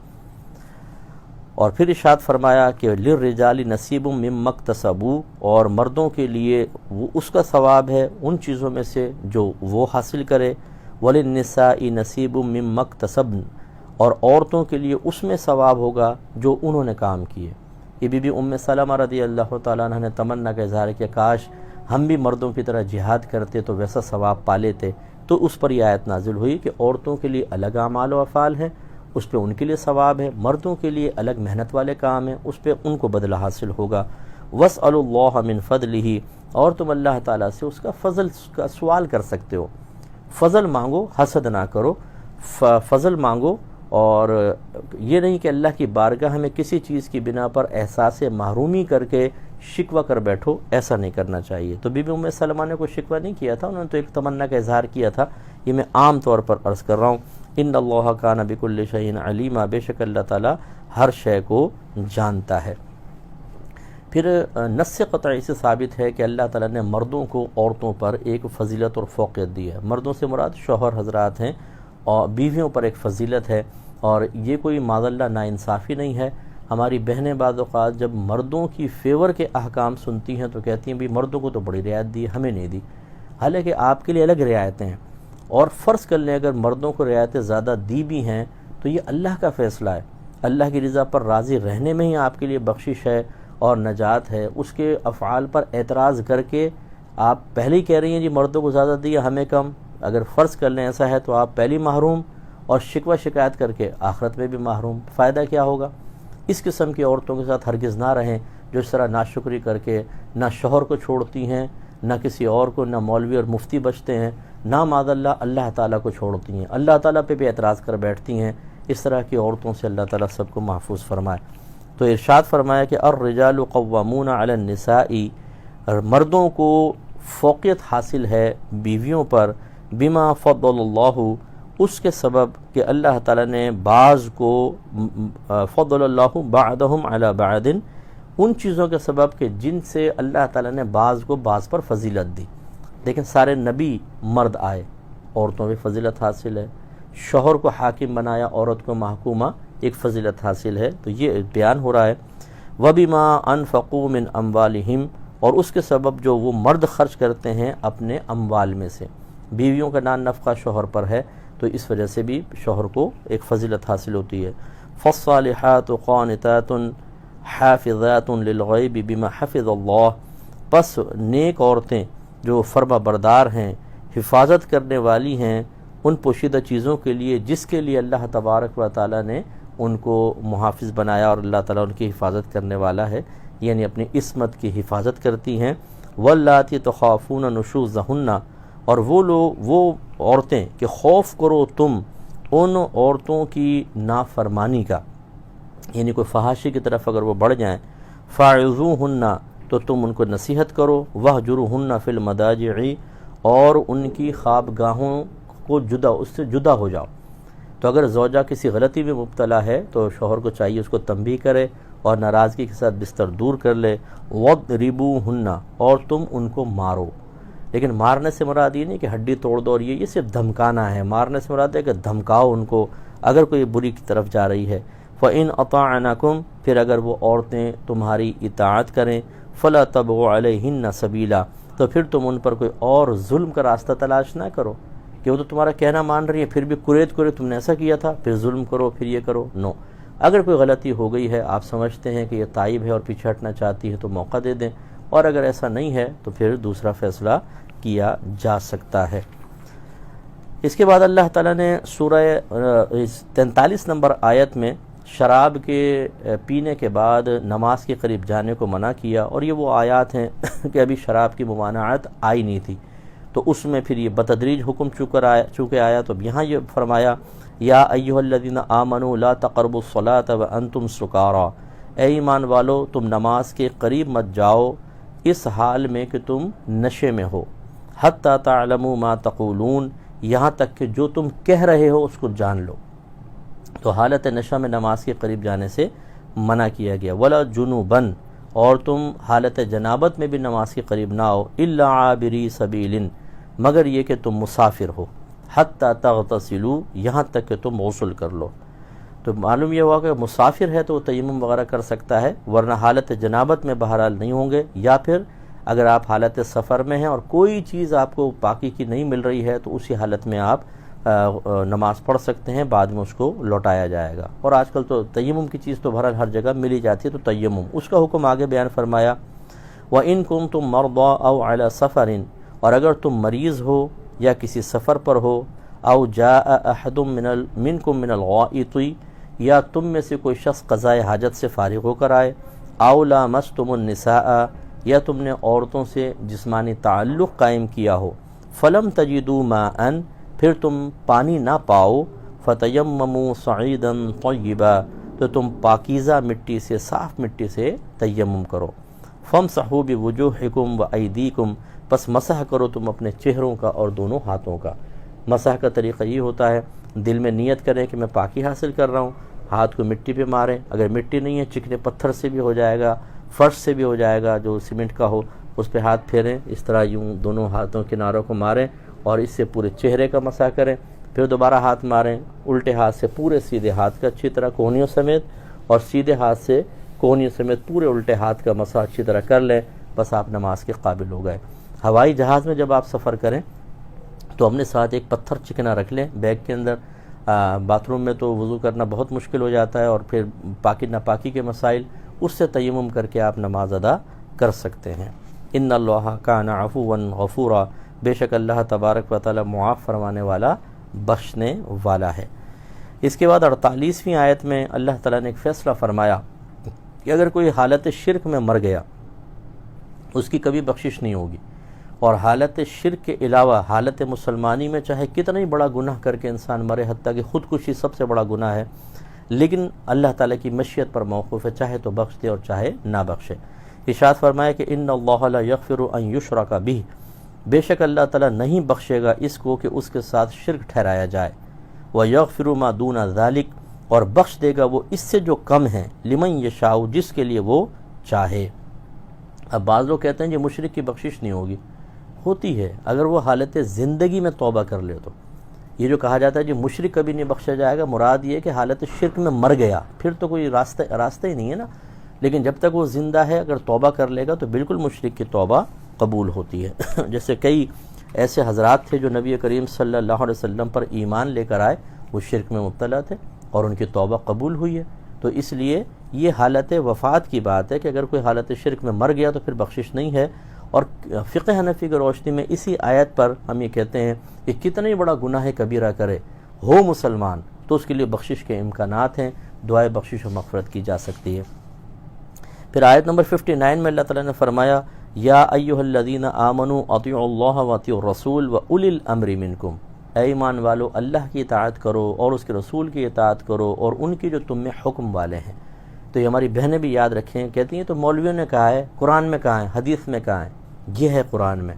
اور پھر ارشاد فرمایا کہ لِلرِّجَالِ نَصِیبٌ مِّمَّا اکْتَسَبُوا، اور مردوں کے لیے وہ اس کا ثواب ہے ان چیزوں میں سے جو وہ حاصل کرے، وَلِلنِّسَاءِ نَصِیبٌ مِّمَّا اکْتَسَبْنَ، اور عورتوں کے لیے اس میں ثواب ہوگا جو انہوں نے کام کیے۔ یہ بی بی ام سلمہ رضی اللہ تعالیٰ عنہ نے تمنا کا اظہار کیا، کاش ہم بھی مردوں کی طرح جہاد کرتے تو ویسا ثواب پا لیتے۔ تو اس پر یہ آیت نازل ہوئی کہ عورتوں کے لیے الگ اعمال و افعال ہیں، اس پہ ان کے لیے ثواب ہے، مردوں کے لیے الگ محنت والے کام ہیں، اس پہ ان کو بدلہ حاصل ہوگا۔ وَاسْأَلُوا اللَّهَ مِنْ فَضْلِهِ، اور تم اللہ تعالیٰ سے اس کا فضل کا سوال کر سکتے ہو۔ فضل مانگو، حسد نہ کرو، فضل مانگو، اور یہ نہیں کہ اللہ کی بارگاہ میں کسی چیز کی بنا پر احساس محرومی کر کے شکوہ کر بیٹھو، ایسا نہیں کرنا چاہیے۔ تو بی بی ام سلمہ نے کوئی شکوہ نہیں کیا تھا، انہوں نے تو ایک تمنا کا اظہار کیا تھا۔ یہ میں عام طور پر عرض کر رہا ہوں، ان اللہ کان بکل شیء علیما، بے شک اللہ تعالیٰ ہر شے کو جانتا ہے۔ پھر نص قطعی سے ثابت ہے کہ اللہ تعالیٰ نے مردوں کو عورتوں پر ایک فضیلت اور فوقیت دی ہے۔ مردوں سے مراد شوہر حضرات ہیں، اور بیویوں پر ایک فضیلت ہے، اور یہ کوئی معاذ اللہ ناانصافی نہیں ہے۔ ہماری بہنیں بعض اوقات جب مردوں کی فیور کے احکام سنتی ہیں تو کہتی ہیں بھی مردوں کو تو بڑی رعایت دی، ہمیں نہیں دی، حالانکہ آپ کے لیے الگ رعایتیں ہیں۔ اور فرض کر لیں اگر مردوں کو رعایتیں زیادہ دی بھی ہیں تو یہ اللہ کا فیصلہ ہے، اللہ کی رضا پر راضی رہنے میں ہی آپ کے لیے بخشش ہے اور نجات ہے۔ اس کے افعال پر اعتراض کر کے آپ پہلے ہی کہہ رہی ہیں جی مردوں کو زیادہ دیا ہمیں کم، اگر فرض کر لیں ایسا ہے تو آپ پہلی محروم، اور شکوہ شکایت کر کے آخرت میں بھی محروم، فائدہ کیا ہوگا؟ اس قسم کی عورتوں کے ساتھ ہرگز نہ رہیں جو اس طرح ناشکری کر کے نہ شوہر کو چھوڑتی ہیں، نہ کسی اور کو، نہ مولوی اور مفتی بچتے ہیں، نہ معاذ اللہ اللہ تعالیٰ کو چھوڑتی ہیں، اللہ تعالیٰ پہ بھی اعتراض کر بیٹھتی ہیں۔ اس طرح کی عورتوں سے اللہ تعالیٰ سب کو محفوظ فرمائے۔ تو ارشاد فرمایا کہ الرجال قوامون علی النساء، مردوں کو فوقیت حاصل ہے بیویوں پر، بما فضل اللہ، اس کے سبب کہ اللہ تعالیٰ نے بعض کو، فضل اللہ بعضهم علی بعض، ان چیزوں کے سبب کہ جن سے اللہ تعالیٰ نے بعض کو بعض پر فضیلت دی۔ لیکن سارے نبی مرد آئے، عورتوں میں فضیلت حاصل ہے، شوہر کو حاکم بنایا، عورت کو محکومہ، ایک فضیلت حاصل ہے۔ تو یہ بیان ہو رہا ہے وَبِمَا أَنفَقُوا مِنْ أَمْوَالِهِمْ، اور اس کے سبب جو وہ مرد خرچ کرتے ہیں اپنے اموال میں سے۔ بیویوں کا نان نفقہ شوہر پر ہے تو اس وجہ سے بھی شوہر کو ایک فضیلت حاصل ہوتی ہے۔ فَالصَّالِحَاتُ قَانِتَاتٌ حَافِظَاتٌ لِلْغَيْبِ بِمَا حَفِظَ اللَّهُ، پس نیک عورتیں جو فرما بردار ہیں، حفاظت کرنے والی ہیں ان پوشیدہ چیزوں کے لیے جس کے لیے اللہ تبارک و تعالیٰ نے ان کو محافظ بنایا، اور اللہ تعالیٰ ان کی حفاظت کرنے والا ہے، یعنی اپنی عصمت کی حفاظت کرتی ہیں۔ وَاللَّاتِي تَخَافُونَ نُشُوزَهُنَّ، اور وہ عورتیں کہ خوف کرو تم ان عورتوں کی نافرمانی کا، یعنی کوئی فحاشی کی طرف اگر وہ بڑھ جائیں، فَاعِظُوهُنَّ، تو تم ان کو نصیحت کرو، وَاهْجُرُوهُنَّ فِي الْمَضَاجِعِ، اور ان کی خوابگاہوں کو اس سے جدا ہو جاؤ۔ تو اگر زوجہ کسی غلطی میں مبتلا ہے تو شوہر کو چاہیے اس کو تنبیہ کرے اور ناراضگی کے ساتھ بستر دور کر لے۔ وَاضْرِبُوهُنَّ، اور تم ان کو مارو، لیکن مارنے سے مراد یہ نہیں کہ ہڈی توڑ دو، اور یہ صرف دھمکانا ہے، مارنے سے مراد ہے کہ دھمکاؤ ان کو اگر کوئی بری کی طرف جا رہی ہے۔ فَإِنْ أَطَاعْنَكُمْ، پھر اگر وہ عورتیں تمہاری اطاعت کریں، فَلَا تَبْغُوا عَلَيْهِنَّ سَبِيلًا، تو پھر تم ان پر کوئی اور ظلم کا راستہ تلاش نہ کرو کہ وہ تو تمہارا کہنا مان رہی ہے پھر بھی قریت تم نے ایسا کیا تھا، پھر ظلم کرو، پھر یہ کرو۔ نو، اگر کوئی غلطی ہو گئی ہے، آپ سمجھتے ہیں کہ یہ تائب ہے اور پیچھے ہٹنا چاہتی ہے تو موقع دے دیں، اور اگر ایسا نہیں ہے تو پھر دوسرا فیصلہ کیا جا سکتا ہے۔ اس کے بعد اللہ تعالیٰ نے سورہ 43 نمبر آیت میں شراب کے پینے کے بعد نماز کے قریب جانے کو منع کیا، اور یہ وہ آیات ہیں کہ ابھی شراب کی ممانعت آئی نہیں تھی، تو اس میں پھر یہ بتدریج حکم چونکہ آیا، تو یہاں یہ فرمایا یا ایھا الذین آمنوا لا تقربوا الصلاۃ وانتم سکارى، اے ایمان والو تم نماز کے قریب مت جاؤ اس حال میں کہ تم نشے میں ہو، حتی تعلموا ما تقولون، یہاں تک کہ جو تم کہہ رہے ہو اس کو جان لو۔ تو حالت نشہ میں نماز کے قریب جانے سے منع کیا گیا۔ ولا جنوبن، اور تم حالت جنابت میں بھی نماز کے قریب نہ آؤ، الا عابری سبیل، مگر یہ کہ تم مسافر ہو، حتی تغتسلوا، یہاں تک کہ تم غسل کر لو۔ تو معلوم یہ ہوا کہ مسافر ہے تو وہ تیمم وغیرہ کر سکتا ہے، ورنہ حالت جنابت میں بہرحال نہیں ہوں گے، یا پھر اگر آپ حالت سفر میں ہیں اور کوئی چیز آپ کو پاکی کی نہیں مل رہی ہے تو اسی حالت میں آپ نماز پڑھ سکتے ہیں، بعد میں اس کو لوٹایا جائے گا۔ اور آج کل تو تیمم کی چیز تو بہرحال ہر جگہ ملی جاتی ہے، تو تیمم اس کا حکم آگے بیان فرمایا۔ وَإِن كُنتُم مَرْضَىٰ أَوْ عَلَىٰ سَفَرٍ، اور اگر تم مریض ہو یا کسی سفر پر ہو، أَوْ جَاءَ أَحَدٌ مِّنكُم مِّنَ الْغَائِطِ، یا تم میں سے کوئی شخص قضائے حاجت سے فارغ ہو کر آئے، أَوْ لَامَسْتُمُ النِّسَاءَ، یا تم نے عورتوں سے جسمانی تعلق قائم کیا ہو، فَلَمْ تَجِدُوا مَاءً، پھر تم پانی نہ پاؤ، فَتَيَمَّمُوا صَعِيدًا طَيِّبًا، تو تم پاکیزہ مٹی سے، صاف مٹی سے تیمم کرو۔ فَامْسَحُوا بِوُجُوهِكُمْ وَأَيْدِيكُمْ، پس مسح کرو تم اپنے چہروں کا اور دونوں ہاتھوں کا۔ مسح کا طریقہ یہ ہوتا ہے، دل میں نیت کریں کہ میں پاکی حاصل کر رہا ہوں، ہاتھ کو مٹی پہ ماریں، اگر مٹی نہیں ہے چکنے پتھر سے بھی ہو جائے گا، فرش سے بھی ہو جائے گا جو سیمنٹ کا ہو، اس پہ ہاتھ پھیریں، اس طرح یوں دونوں ہاتھوں کناروں کو ماریں اور اس سے پورے چہرے کا مسح کریں، پھر دوبارہ ہاتھ ماریں الٹے ہاتھ سے پورے سیدھے ہاتھ کا اچھی طرح کونیوں سمیت، اور سیدھے ہاتھ سے کونیوں سمیت پورے الٹے ہاتھ کا مسح اچھی طرح کر لیں، بس آپ نماز کے قابل ہو گئے۔ ہوائی جہاز میں جب آپ سفر کریں تو اپنے ساتھ ایک پتھر چکنا رکھ لیں بیگ کے اندر۔ باتھ روم میں تو وضو کرنا بہت مشکل ہو جاتا ہے، اور پھر پاکی ناپاکی کے مسائل، اس سے تیمم کر کے آپ نماز ادا کر سکتے ہیں۔ ان اللہ کان عفوا غفورا، بے شک اللہ تبارک و تعالی معاف فرمانے والا، بخشنے والا ہے۔ اس کے بعد 48ویں آیت میں اللہ تعالیٰ نے ایک فیصلہ فرمایا کہ اگر کوئی حالت شرک میں مر گیا اس کی کبھی بخشش نہیں ہوگی، اور حالت شرک کے علاوہ حالت مسلمانی میں چاہے کتنا ہی بڑا گناہ کر کے انسان مرے، حتیٰ کہ خودکشی سب سے بڑا گناہ ہے، لیکن اللہ تعالیٰ کی مشیت پر موقوف ہے، چاہے تو بخش دے اور چاہے نہ بخشے۔ ارشاد فرمایا کہ ان اللہ لا یغفر ان یشرک بہ، بے شک اللہ تعالیٰ نہیں بخشے گا اس کو کہ اس کے ساتھ شرک ٹھہرایا جائے، وَيَغْفِرُ مَا دُونَ ذَلِكَ، اور بخش دے گا وہ اس سے جو کم ہیں، لمن یشاء، جس کے لیے وہ چاہے۔ اب بعض لوگ کہتے ہیں جی مشرک کی بخشش نہیں ہوگی، ہوتی ہے اگر وہ حالت زندگی میں توبہ کر لے تو۔ یہ جو کہا جاتا ہے جی مشرک کبھی نہیں بخشا جائے گا، مراد یہ کہ حالت شرک میں مر گیا، پھر تو کوئی راستہ ہی نہیں ہے نا، لیکن جب تک وہ زندہ ہے اگر توبہ کر لے گا تو بالکل مشرک کی توبہ قبول ہوتی ہے۔ جیسے کئی ایسے حضرات تھے جو نبی کریم صلی اللہ علیہ وسلم پر ایمان لے کر آئے، وہ شرک میں مبتلا تھے اور ان کی توبہ قبول ہوئی ہے۔ تو اس لیے یہ حالت وفات کی بات ہے کہ اگر کوئی حالت شرک میں مر گیا تو پھر بخشش نہیں ہے۔ اور فقہ حنفی کی روشنی میں اسی آیت پر ہم یہ کہتے ہیں کہ کتنا ہی بڑا گناہ کبیرہ کرے، ہو مسلمان، تو اس کے لیے بخشش کے امکانات ہیں، دعائے بخشش و مغفرت کی جا سکتی ہے۔ پھر آیت نمبر 59 میں اللہ تعالیٰ نے فرمایا یا ایھا الذین آمنوا اطیعوا اللہ واطیعوا الرسول واولی الامر منکم، اے ایمان والو اللہ کی اطاعت کرو اور اس کے رسول کی اطاعت کرو اور ان کی جو تم میں حکم والے ہیں۔ تو یہ ہماری بہنیں بھی یاد رکھیں، کہتی ہیں تو مولویوں نے کہا ہے، قرآن میں کہا ہے، حدیث میں کہا ہے، یہ ہے قرآن میں۔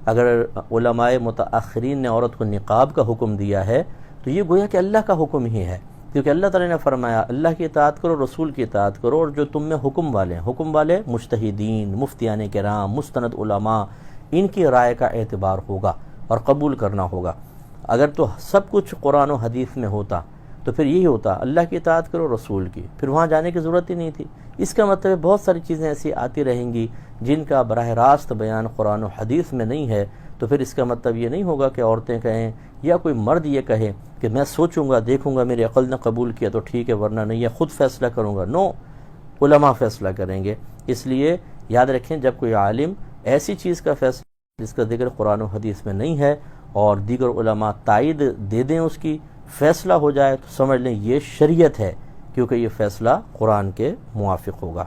اگر علماء متاخرین نے عورت کو نقاب کا حکم دیا ہے تو یہ گویا کہ اللہ کا حکم ہی ہے، کیونکہ اللہ تعالیٰ نے فرمایا اللہ کی اطاعت کرو، رسول کی اطاعت کرو، اور جو تم میں حکم والے ہیں، حکم والے مجتہدین، مفتیان کرام، مستند علماء، ان کی رائے کا اعتبار ہوگا اور قبول کرنا ہوگا۔ اگر تو سب کچھ قرآن و حدیث میں ہوتا تو پھر یہی ہوتا اللہ کی اطاعت کرو، رسول کی، پھر وہاں جانے کی ضرورت ہی نہیں تھی۔ اس کا مطلب بہت ساری چیزیں ایسی آتی رہیں گی جن کا براہ راست بیان قرآن و حدیث میں نہیں ہے، تو پھر اس کا مطلب یہ نہیں ہوگا کہ عورتیں کہیں یا کوئی مرد یہ کہے کہ میں سوچوں گا، دیکھوں گا، میری عقل نے قبول کیا تو ٹھیک ہے، ورنہ نہیں ہے، خود فیصلہ کروں گا۔ نو، علماء فیصلہ کریں گے۔ اس لیے یاد رکھیں جب کوئی عالم ایسی چیز کا فیصلہ جس کا ذکر قرآن و حدیث میں نہیں ہے اور دیگر علماء تائید دے دیں اس کی، فیصلہ ہو جائے تو سمجھ لیں یہ شریعت ہے، کیونکہ یہ فیصلہ قرآن کے موافق ہوگا۔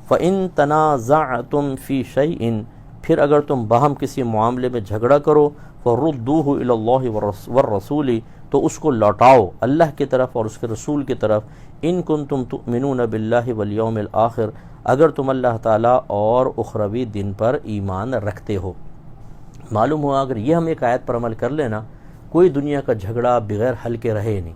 فَإِن تَنَازَعْتُمْ فِي شَيْءٍ، پھر اگر تم باہم کسی معاملے میں جھگڑا کرو، فَرُدُّوهُ إِلَى اللَّهِ وَالرَّسُولِ، تو اس کو لوٹاؤ اللہ کی طرف اور اس کے رسول کی طرف، إِن كُنتُمْ تُؤْمِنُونَ بِاللَّهِ وَالْيَوْمِ الْآخِرِ، اگر تم اللہ تعالیٰ اور اخروی دن پر ایمان رکھتے ہو۔ معلوم ہوا اگر یہ ہم ایک آیت پر عمل کر لینا، کوئی دنیا کا جھگڑا بغیر حل کے رہے نہیں۔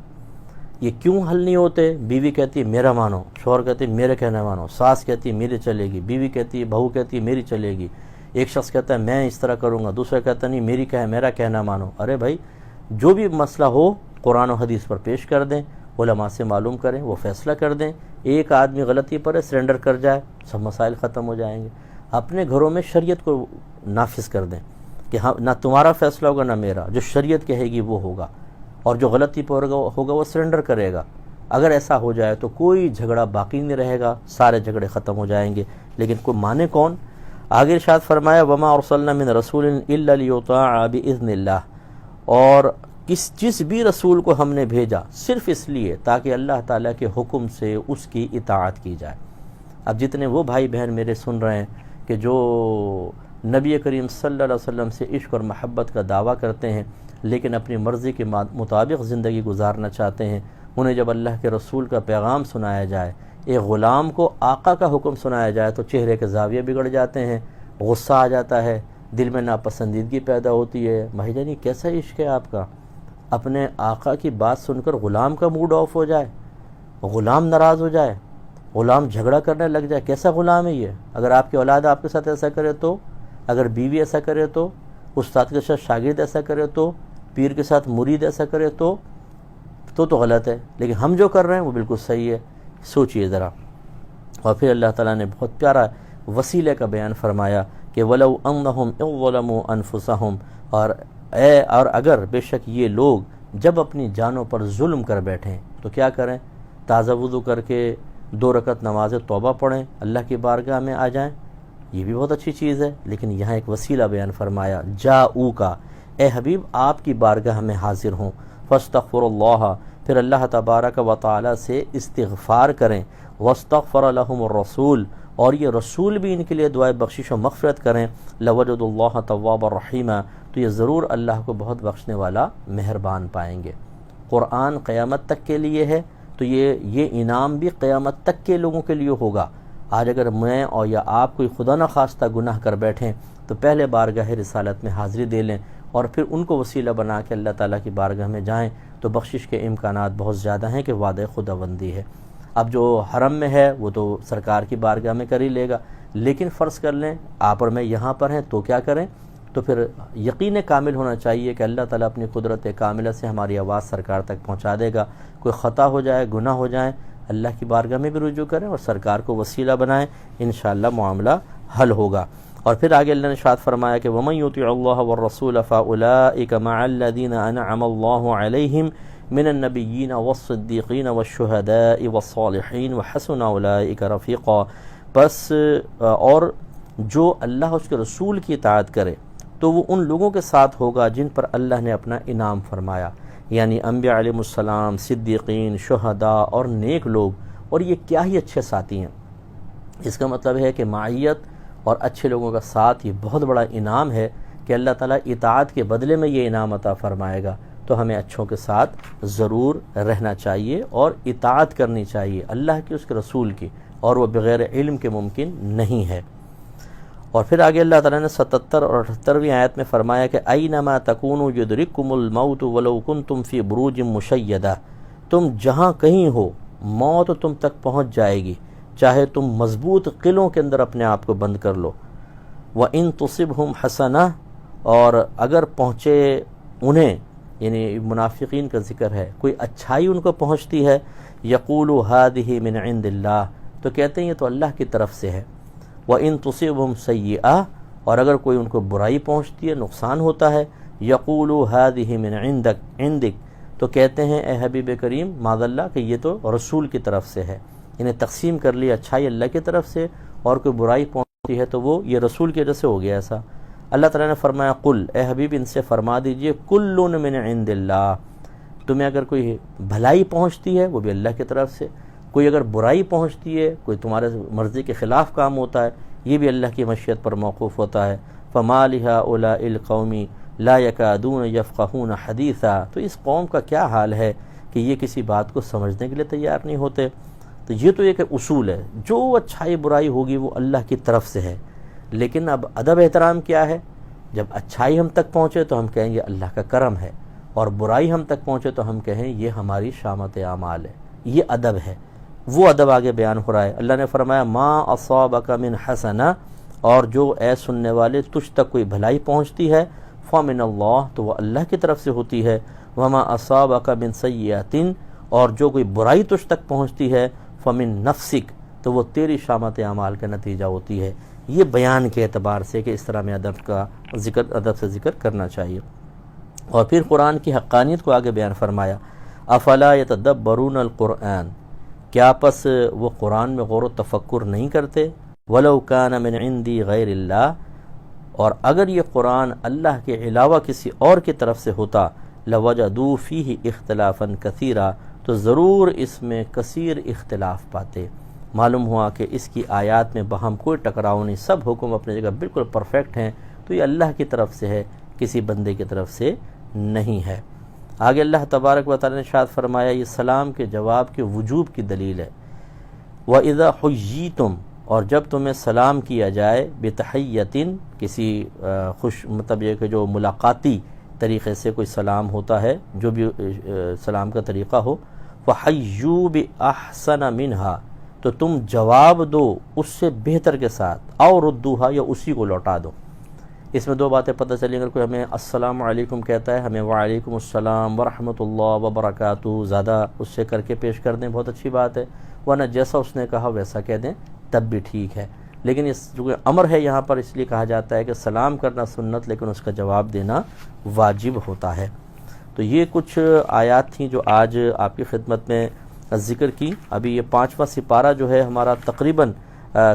یہ کیوں حل نہیں ہوتے؟ بیوی کہتی ہے میرا مانو، شوہر کہتی ہے میرے کہنا مانو، ساس کہتی ہے میری چلے گی، بیوی کہتی ہے، بہو کہتی ہے میری چلے گی، ایک شخص کہتا ہے میں اس طرح کروں گا، دوسرا کہتا ہے نہیں میرا کہنا مانو۔ ارے بھائی، جو بھی مسئلہ ہو قرآن و حدیث پر پیش کر دیں، علماء سے معلوم کریں، وہ فیصلہ کر دیں۔ ایک آدمی غلطی پر سرنڈر کر جائے، سب مسائل ختم ہو جائیں گے۔ اپنے گھروں میں شریعت کو نافذ کر دیں کہ ہاں نہ تمہارا فیصلہ ہوگا نہ میرا، جو شریعت کہے گی وہ ہوگا، اور جو غلطی پر ہوگا وہ سرنڈر کرے گا۔ اگر ایسا ہو جائے تو کوئی جھگڑا باقی نہیں رہے گا، سارے جھگڑے ختم ہو جائیں گے۔ لیکن کوئی مانے کون؟ آگے ارشاد فرمایا وما ارسلنا من رسول الا لیطاع باذن اللہ، اور جس بھی رسول کو ہم نے بھیجا صرف اس لیے تاکہ اللہ تعالیٰ کے حکم سے اس کی اطاعت کی جائے۔ اب جتنے وہ بھائی بہن میرے سن رہے ہیں کہ جو نبی کریم صلی اللہ علیہ وسلم سے عشق اور محبت کا دعویٰ کرتے ہیں لیکن اپنی مرضی کے مطابق زندگی گزارنا چاہتے ہیں، انہیں جب اللہ کے رسول کا پیغام سنایا جائے، ایک غلام کو آقا کا حکم سنایا جائے تو چہرے کے زاویے بگڑ جاتے ہیں، غصہ آ جاتا ہے، دل میں ناپسندیدگی پیدا ہوتی ہے۔ بھائی جانی کیسا عشق ہے آپ کا؟ اپنے آقا کی بات سن کر غلام کا موڈ آف ہو جائے، غلام ناراض ہو جائے، غلام جھگڑا کرنے لگ جائے، کیسا غلام ہے یہ؟ اگر آپ کی اولاد آپ کے ساتھ ایسا کرے تو، اگر بیوی ایسا کرے تو، استاد کے ساتھ شاگرد ایسا کرے تو، پیر کے ساتھ مرید ایسا کرے تو غلط ہے، لیکن ہم جو کر رہے ہیں وہ بالکل صحیح ہے۔ سوچئے ذرا۔ اور پھر اللہ تعالیٰ نے بہت پیارا وسیلے کا بیان فرمایا کہ وَلَوْ أَنَّهُمْ إِذْ ظَلَمُوا أَنفُسَهُمْ، اور اگر بے شک یہ لوگ جب اپنی جانوں پر ظلم کر بیٹھیں تو کیا کریں؟ تازہ وضو کر کے 2 رکعت نماز توبہ پڑھیں، اللہ کی بارگاہ میں آ جائیں، یہ بھی بہت اچھی چیز ہے۔ لیکن یہاں ایک وسیلہ بیان فرمایا جاؤکا، اے حبیب آپ کی بارگاہ میں حاضر ہوں، فاستغفر اللہ، پھر اللہ تبارک و تعالی سے استغفار کریں، واستغفر لهم الرسول، اور یہ رسول بھی ان کے لیے دعائے بخشش و مغفرت کریں، لوجد اللہ توابا رحیما، تو یہ ضرور اللہ کو بہت بخشنے والا مہربان پائیں گے۔ قرآن قیامت تک کے لیے ہے تو یہ انعام بھی قیامت تک کے لوگوں کے لیے ہوگا۔ آج اگر میں اور یا آپ کوئی خدا نہ خواستہ گناہ کر بیٹھیں تو پہلے بارگاہ رسالت میں حاضری دے لیں اور پھر ان کو وسیلہ بنا کے اللہ تعالیٰ کی بارگاہ میں جائیں تو بخشش کے امکانات بہت زیادہ ہیں کہ وعدہ خداوندی ہے۔ اب جو حرم میں ہے وہ تو سرکار کی بارگاہ میں کر ہی لے گا، لیکن فرض کر لیں آپ اور میں یہاں پر ہیں تو کیا کریں؟ تو پھر یقین کامل ہونا چاہیے کہ اللہ تعالیٰ اپنی قدرت کاملہ سے ہماری آواز سرکار تک پہنچا دے گا۔ کوئی خطا ہو جائے، گناہ ہو جائیں، اللہ کی بارگاہ میں بھی رجوع کریں اور سرکار کو وسیلہ بنائیں، انشاءاللہ معاملہ حل ہوگا۔ اور پھر آگے اللہ نے ارشاد فرمایا کہ وَمَن يُطِعِ اللَّهَ وَالرَّسُولَ فَأُولَٰئِكَ مَعَ الَّذِينَ أَنْعَمَ اللَّهُ عَلَيْهِمْ من النبیین والصدیقین والشہداء والصالحین وحسن اولئک رفیقا، بس اور جو اللہ اس کے رسول کی اطاعت کرے تو وہ ان لوگوں کے ساتھ ہوگا جن پر اللہ نے اپنا انعام فرمایا، یعنی انبیاء علیہ السلام، صدیقین، شہداء اور نیک لوگ، اور یہ کیا ہی اچھے ساتھی ہیں۔ اس کا مطلب ہے کہ معیت اور اچھے لوگوں کا ساتھ یہ بہت بڑا انعام ہے کہ اللہ تعالیٰ اطاعت کے بدلے میں یہ انعام عطا فرمائے گا، تو ہمیں اچھوں کے ساتھ ضرور رہنا چاہیے اور اطاعت کرنی چاہیے اللہ کی، اس کے رسول کی، اور وہ بغیر علم کے ممکن نہیں ہے۔ اور پھر آگے اللہ تعالیٰ نے 77 اور 78ویں آیت میں فرمایا کہ اینما تکونوا یدرککم الموت ولو کنتم فی بروج مشیدہ، تم جہاں کہیں ہو موت تم تک پہنچ جائے گی، چاہے تم مضبوط قلعوں کے اندر اپنے آپ کو بند کر لو۔ وَإِن تُصِبْهُمْ حَسَنَةٌ، اور اگر پہنچے انہیں، یعنی منافقین کا ذکر ہے، کوئی اچھائی ان کو پہنچتی ہے، یقولوا هَذِهِ مِنْ عِنْدِ اللَّهِ، تو کہتے ہیں یہ تو اللہ کی طرف سے ہے۔ وَإِن تُصِبْهُمْ سَيِّئَةٌ، اور اگر کوئی ان کو برائی پہنچتی ہے، نقصان ہوتا ہے، یقولوا هَذِهِ مِنْ عِنْدِكَ، تو کہتے ہیں اے حبیب کریم معاذ اللہ کہ یہ تو رسول کی طرف سے ہے، انہیں تقسیم کر لی اچھائی اللہ کی طرف سے اور کوئی برائی پہنچتی ہے تو وہ یہ رسول کی وجہ سے ہو گیا ایسا۔ اللہ تعالیٰ نے فرمایا قل، اے حبیب ان سے فرما دیجئے کل من عند اللہ، تمہیں اگر کوئی بھلائی پہنچتی ہے وہ بھی اللہ کی طرف سے، کوئی اگر برائی پہنچتی ہے، کوئی تمہارے مرضی کے خلاف کام ہوتا ہے، یہ بھی اللہ کی مشیت پر موقوف ہوتا ہے۔ فما لهؤلاء القوم لا يكادون يفقهون حدیثا، تو اس قوم کا کیا حال ہے کہ یہ کسی بات کو سمجھنے کے لیے تیار نہیں ہوتے۔ تو یہ تو ایک اصول ہے، جو اچھائی برائی ہوگی وہ اللہ کی طرف سے ہے، لیکن اب ادب احترام کیا ہے؟ جب اچھائی ہم تک پہنچے تو ہم کہیں گے اللہ کا کرم ہے، اور برائی ہم تک پہنچے تو ہم کہیں یہ ہماری شامت اعمال ہے. یہ ادب ہے. وہ ادب آگے بیان ہو رہا ہے. اللہ نے فرمایا ما اصابک من حسنہ، اور جو اے سننے والے تجھ تک کوئی بھلائی پہنچتی ہے فمن اللہ، تو وہ اللہ کی طرف سے ہوتی ہے. وما اصابک من سیئۃ، اور جو کوئی برائی تجھ تک پہنچتی ہے فمن نفسک، تو وہ تیری شامت اعمال کا نتیجہ ہوتی ہے. یہ بیان کے اعتبار سے کہ اس طرح میں ادب سے ذکر کرنا چاہیے. اور پھر قرآن کی حقانیت کو آگے بیان فرمایا. افلا یتدبرون القرآن، کیا پس وہ قرآن میں غور و تفکر نہیں کرتے؟ ولو کان من عندی غیر اللہ، اور اگر یہ قرآن اللہ کے علاوہ کسی اور کی طرف سے ہوتا لوجدوا فیہ اختلافا کثیرا، تو ضرور اس میں کثیر اختلاف پاتے. معلوم ہوا کہ اس کی آیات میں باہم کوئی ٹکراؤ نہیں، سب حکم اپنی جگہ بالکل پرفیکٹ ہیں. تو یہ اللہ کی طرف سے ہے، کسی بندے کی طرف سے نہیں ہے. آگے اللہ تبارک و تعالی نے ارشاد فرمایا، یہ سلام کے جواب کے وجوب کی دلیل ہے. وَإِذَا حُيِّيتُمْ، اور جب تمہیں سلام کیا جائے بِتَحِيَّةٍ، کسی مطلب یہ کہ جو ملاقاتی طریقے سے کوئی سلام ہوتا ہے، جو بھی سلام کا طریقہ ہو، فَحَيُّوا بِأَحْسَنَ مِنْهَا، تو تم جواب دو اس سے بہتر کے ساتھ، او ردوها، یا اسی کو لوٹا دو. اس میں دو باتیں پتہ چلی. اگر کوئی ہمیں السلام علیکم کہتا ہے، ہمیں وعلیکم السلام ورحمۃ اللہ وبرکاتہ زیادہ اس سے کر کے پیش کر دیں، بہت اچھی بات ہے. ورنہ جیسا اس نے کہا ویسا کہہ دیں، تب بھی ٹھیک ہے. لیکن اس جو امر ہے یہاں پر اس لیے کہا جاتا ہے کہ سلام کرنا سنت، لیکن اس کا جواب دینا واجب ہوتا ہے. تو یہ کچھ آیات تھیں جو آج آپ کی خدمت میں ذکر کی. ابھی یہ 5واں سپارہ جو ہے ہمارا تقریباً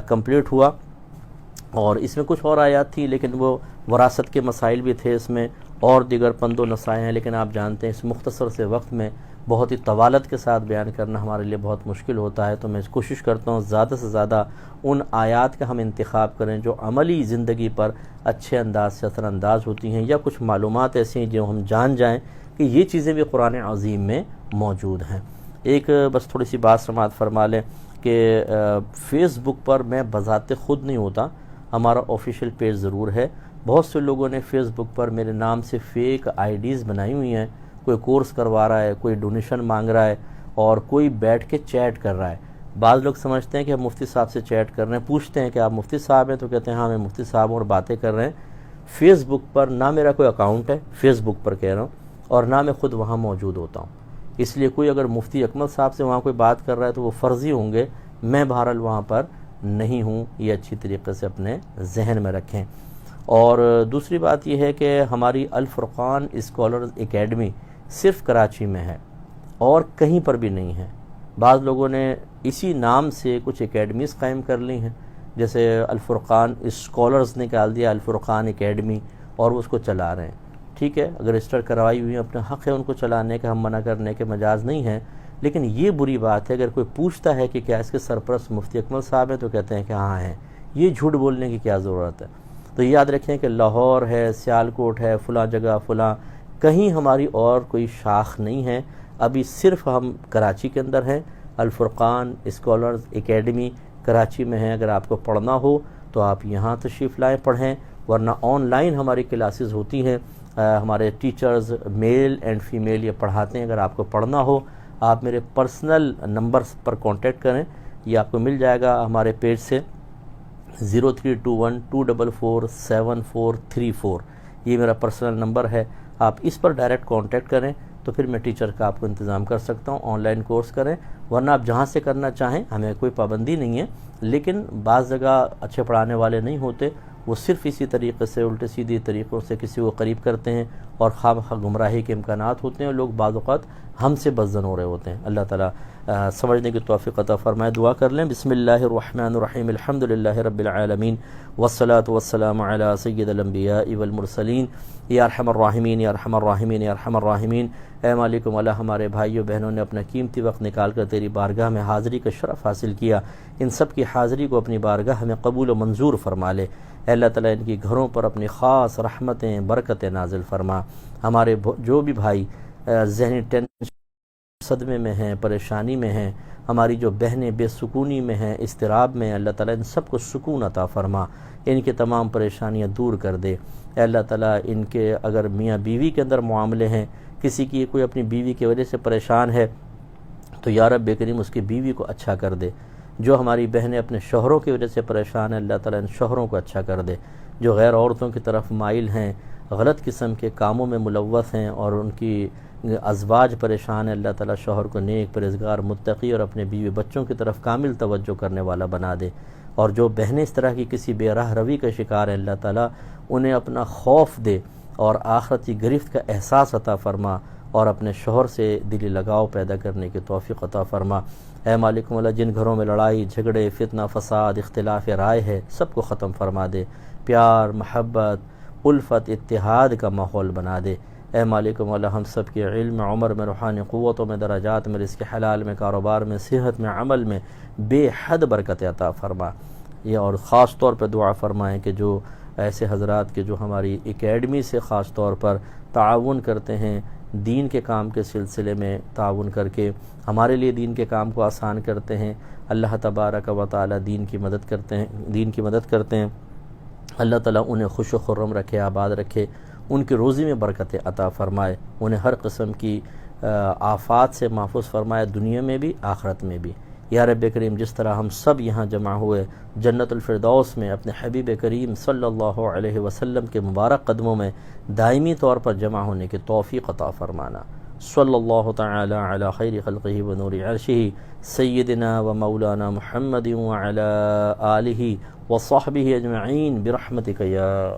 کمپلیٹ ہوا، اور اس میں کچھ اور آیات تھی، لیکن وہ وراثت کے مسائل بھی تھے اس میں، اور دیگر پند و نصائح ہیں. لیکن آپ جانتے ہیں اس مختصر سے وقت میں بہت ہی طوالت کے ساتھ بیان کرنا ہمارے لیے بہت مشکل ہوتا ہے. تو میں کوشش کرتا ہوں زیادہ سے زیادہ ان آیات کا ہم انتخاب کریں جو عملی زندگی پر اچھے انداز سے اثر انداز ہوتی ہیں، یا کچھ معلومات ایسی ہیں جو ہم جان جائیں کہ یہ چیزیں بھی قرآن عظیم میں موجود ہیں. ایک بس تھوڑی سی بات سماعت فرما لیں کہ فیس بک پر میں بذات خود نہیں ہوتا، ہمارا آفیشیل پیج ضرور ہے. بہت سے لوگوں نے فیس بک پر میرے نام سے فیک آئی ڈیز بنائی ہوئی ہیں. کوئی کورس کروا رہا ہے، کوئی ڈونیشن مانگ رہا ہے، اور کوئی بیٹھ کے چیٹ کر رہا ہے. بعض لوگ سمجھتے ہیں کہ ہم مفتی صاحب سے چیٹ کر رہے ہیں، پوچھتے ہیں کہ آپ مفتی صاحب ہیں، تو کہتے ہیں ہاں میں مفتی صاحب ہوں، اور باتیں کر رہے ہیں. فیس بک پر نہ میرا کوئی اکاؤنٹ ہے، فیس بک پر کہہ رہا ہوں، اور نہ میں خود وہاں موجود ہوتا ہوں. اس لیے کوئی اگر مفتی اکمل صاحب سے وہاں کوئی بات کر رہا ہے تو وہ فرضی ہوں گے، میں بہرحال وہاں پر نہیں ہوں. یہ اچھی طریقے سے اپنے ذہن میں رکھیں. اور دوسری بات یہ ہے کہ ہماری الفرقان اسکالرز اکیڈمی صرف کراچی میں ہے اور کہیں پر بھی نہیں ہے. بعض لوگوں نے اسی نام سے کچھ اکیڈمیز قائم کر لی ہیں، جیسے الفرقان اسکالرز نکال دیا الفرقان اکیڈمی، اور وہ اس کو چلا رہے ہیں. ٹھیک ہے، اگر رجسٹر کروائی ہوئی ہیں اپنا حق ہے ان کو چلانے کا، ہم منع کرنے کے مجاز نہیں ہیں. لیکن یہ بری بات ہے اگر کوئی پوچھتا ہے کہ کیا اس کے سرپرست مفتی اکمل صاحب ہیں، تو کہتے ہیں کہ ہاں ہیں. یہ جھوٹ بولنے کی کیا ضرورت ہے؟ تو یاد رکھیں کہ لاہور ہے، سیالکوٹ ہے، فلاں جگہ فلاں، کہیں ہماری اور کوئی شاخ نہیں ہے. ابھی صرف ہم کراچی کے اندر ہیں. الفرقان اسکالرز اکیڈمی کراچی میں ہے. اگر آپ کو پڑھنا ہو تو آپ یہاں تشریف لائیں، پڑھیں. ورنہ آن لائن ہماری کلاسز ہوتی ہیں، ہمارے ٹیچرز میل اینڈ فیمیل یہ پڑھاتے ہیں. اگر آپ کو پڑھنا ہو آپ میرے پرسنل نمبرز پر کانٹیکٹ کریں، یہ آپ کو مل جائے گا ہمارے پیج سے. 032124474434 یہ میرا پرسنل نمبر ہے. آپ اس پر ڈائریکٹ کانٹیکٹ کریں تو پھر میں ٹیچر کا آپ کو انتظام کر سکتا ہوں. آن لائن کورس کریں، ورنہ آپ جہاں سے کرنا چاہیں، ہمیں کوئی پابندی نہیں ہے. لیکن بعض جگہ اچھے پڑھانے والے نہیں ہوتے، وہ صرف اسی طریقے سے الٹے سیدھی طریقوں سے کسی کو قریب کرتے ہیں، اور خواہ گمراہی کے امکانات ہوتے ہیں، اور لوگ بعض اوقات ہم سے بدظن ہو رہے ہوتے ہیں. اللہ تعالیٰ سمجھنے کی توفیق عطا فرمائے. دعا کر لیں. بسم اللہ الرحمن الرحیم، الحمدللہ رب العالمین، والصلاة والسلام علی سید الانبیاء والمرسلین. یا ارحم الراحمین، یا ارحم الراحمین، یا ارحم الراحمین. اے مالک مولا، ہمارے بھائیوں بہنوں نے اپنا قیمتی وقت نکال کر تیری بارگاہ میں حاضری کا شرف حاصل کیا. ان سب کی حاضری کو اپنی بارگاہ میں قبول و منظور فرما لے. اے اللہ تعالیٰ ان کی گھروں پر اپنی خاص رحمتیں برکتیں نازل فرما. ہمارے جو بھی بھائی ذہنی ٹینشن، صدمے میں ہیں، پریشانی میں ہیں، ہماری جو بہنیں بے سکونی میں ہیں، اضطراب میں ہیں، اللہ تعالیٰ ان سب کو سکون عطا فرما، ان کے تمام پریشانیاں دور کر دے۔ اے اللہ تعالیٰ ان کے اگر میاں بیوی کے اندر معاملے ہیں، کسی کی کوئی اپنی بیوی کی وجہ سے پریشان ہے تو یا رب کریم اس کی بیوی کو اچھا کر دے۔ جو ہماری بہنیں اپنے شوہروں کی وجہ سے پریشان ہیں، اللہ تعالیٰ ان شوہروں کو اچھا کر دے۔ جو غیر عورتوں کی طرف مائل ہیں، غلط قسم کے کاموں میں ملوث ہیں اور ان کی ازواج پریشان ہیں، اللہ تعالیٰ شوہر کو نیک، پرہیزگار، متقی اور اپنے بیوی بچوں کی طرف کامل توجہ کرنے والا بنا دے۔ اور جو بہنیں اس طرح کی کسی بے راہ روی کا شکار ہیں، اللہ تعالیٰ انہیں اپنا خوف دے اور آخرت کی گرفت کا احساس عطا فرما اور اپنے شوہر سے دلی لگاؤ پیدا کرنے کی توفیق عطا فرما۔ اے مالک مولا، جن گھروں میں لڑائی جھگڑے، فتنہ فساد، اختلاف رائے ہے، سب کو ختم فرما دے، پیار، محبت، الفت، اتحاد کا ماحول بنا دے۔ اے مالک مولا، ہم سب کے علم، عمر میں، روحانی قوتوں میں، درجات میں، رزق حلال میں، کاروبار میں، صحت میں، عمل میں بے حد برکت عطا فرما۔ یہ اور خاص طور پہ دعا فرمائیں کہ جو ایسے حضرات کے جو ہماری اکیڈمی سے خاص طور پر تعاون کرتے ہیں، دین کے کام کے سلسلے میں تعاون کر کے ہمارے لیے دین کے کام کو آسان کرتے ہیں، اللہ تبارک و تعالی دین کی مدد کرتے ہیں۔ اللہ تعالیٰ انہیں خوش و خرم رکھے، آباد رکھے، ان کی روزی میں برکت عطا فرمائے، انہیں ہر قسم کی آفات سے محفوظ فرمائے، دنیا میں بھی آخرت میں بھی۔ یا رب کریم، جس طرح ہم سب یہاں جمع ہوئے جنت الفردوس میں اپنے حبیب کریم صلی اللہ علیہ وسلم کے مبارک قدموں میں دائمی طور پر جمع ہونے کی توفیق عطا فرمانا۔ صلی اللہ تعالی علی خیر خلقہ و نور عرشہ سیدنا و مولانا محمد وعلی آلہ و صحبہ اجمعین برحمتک یا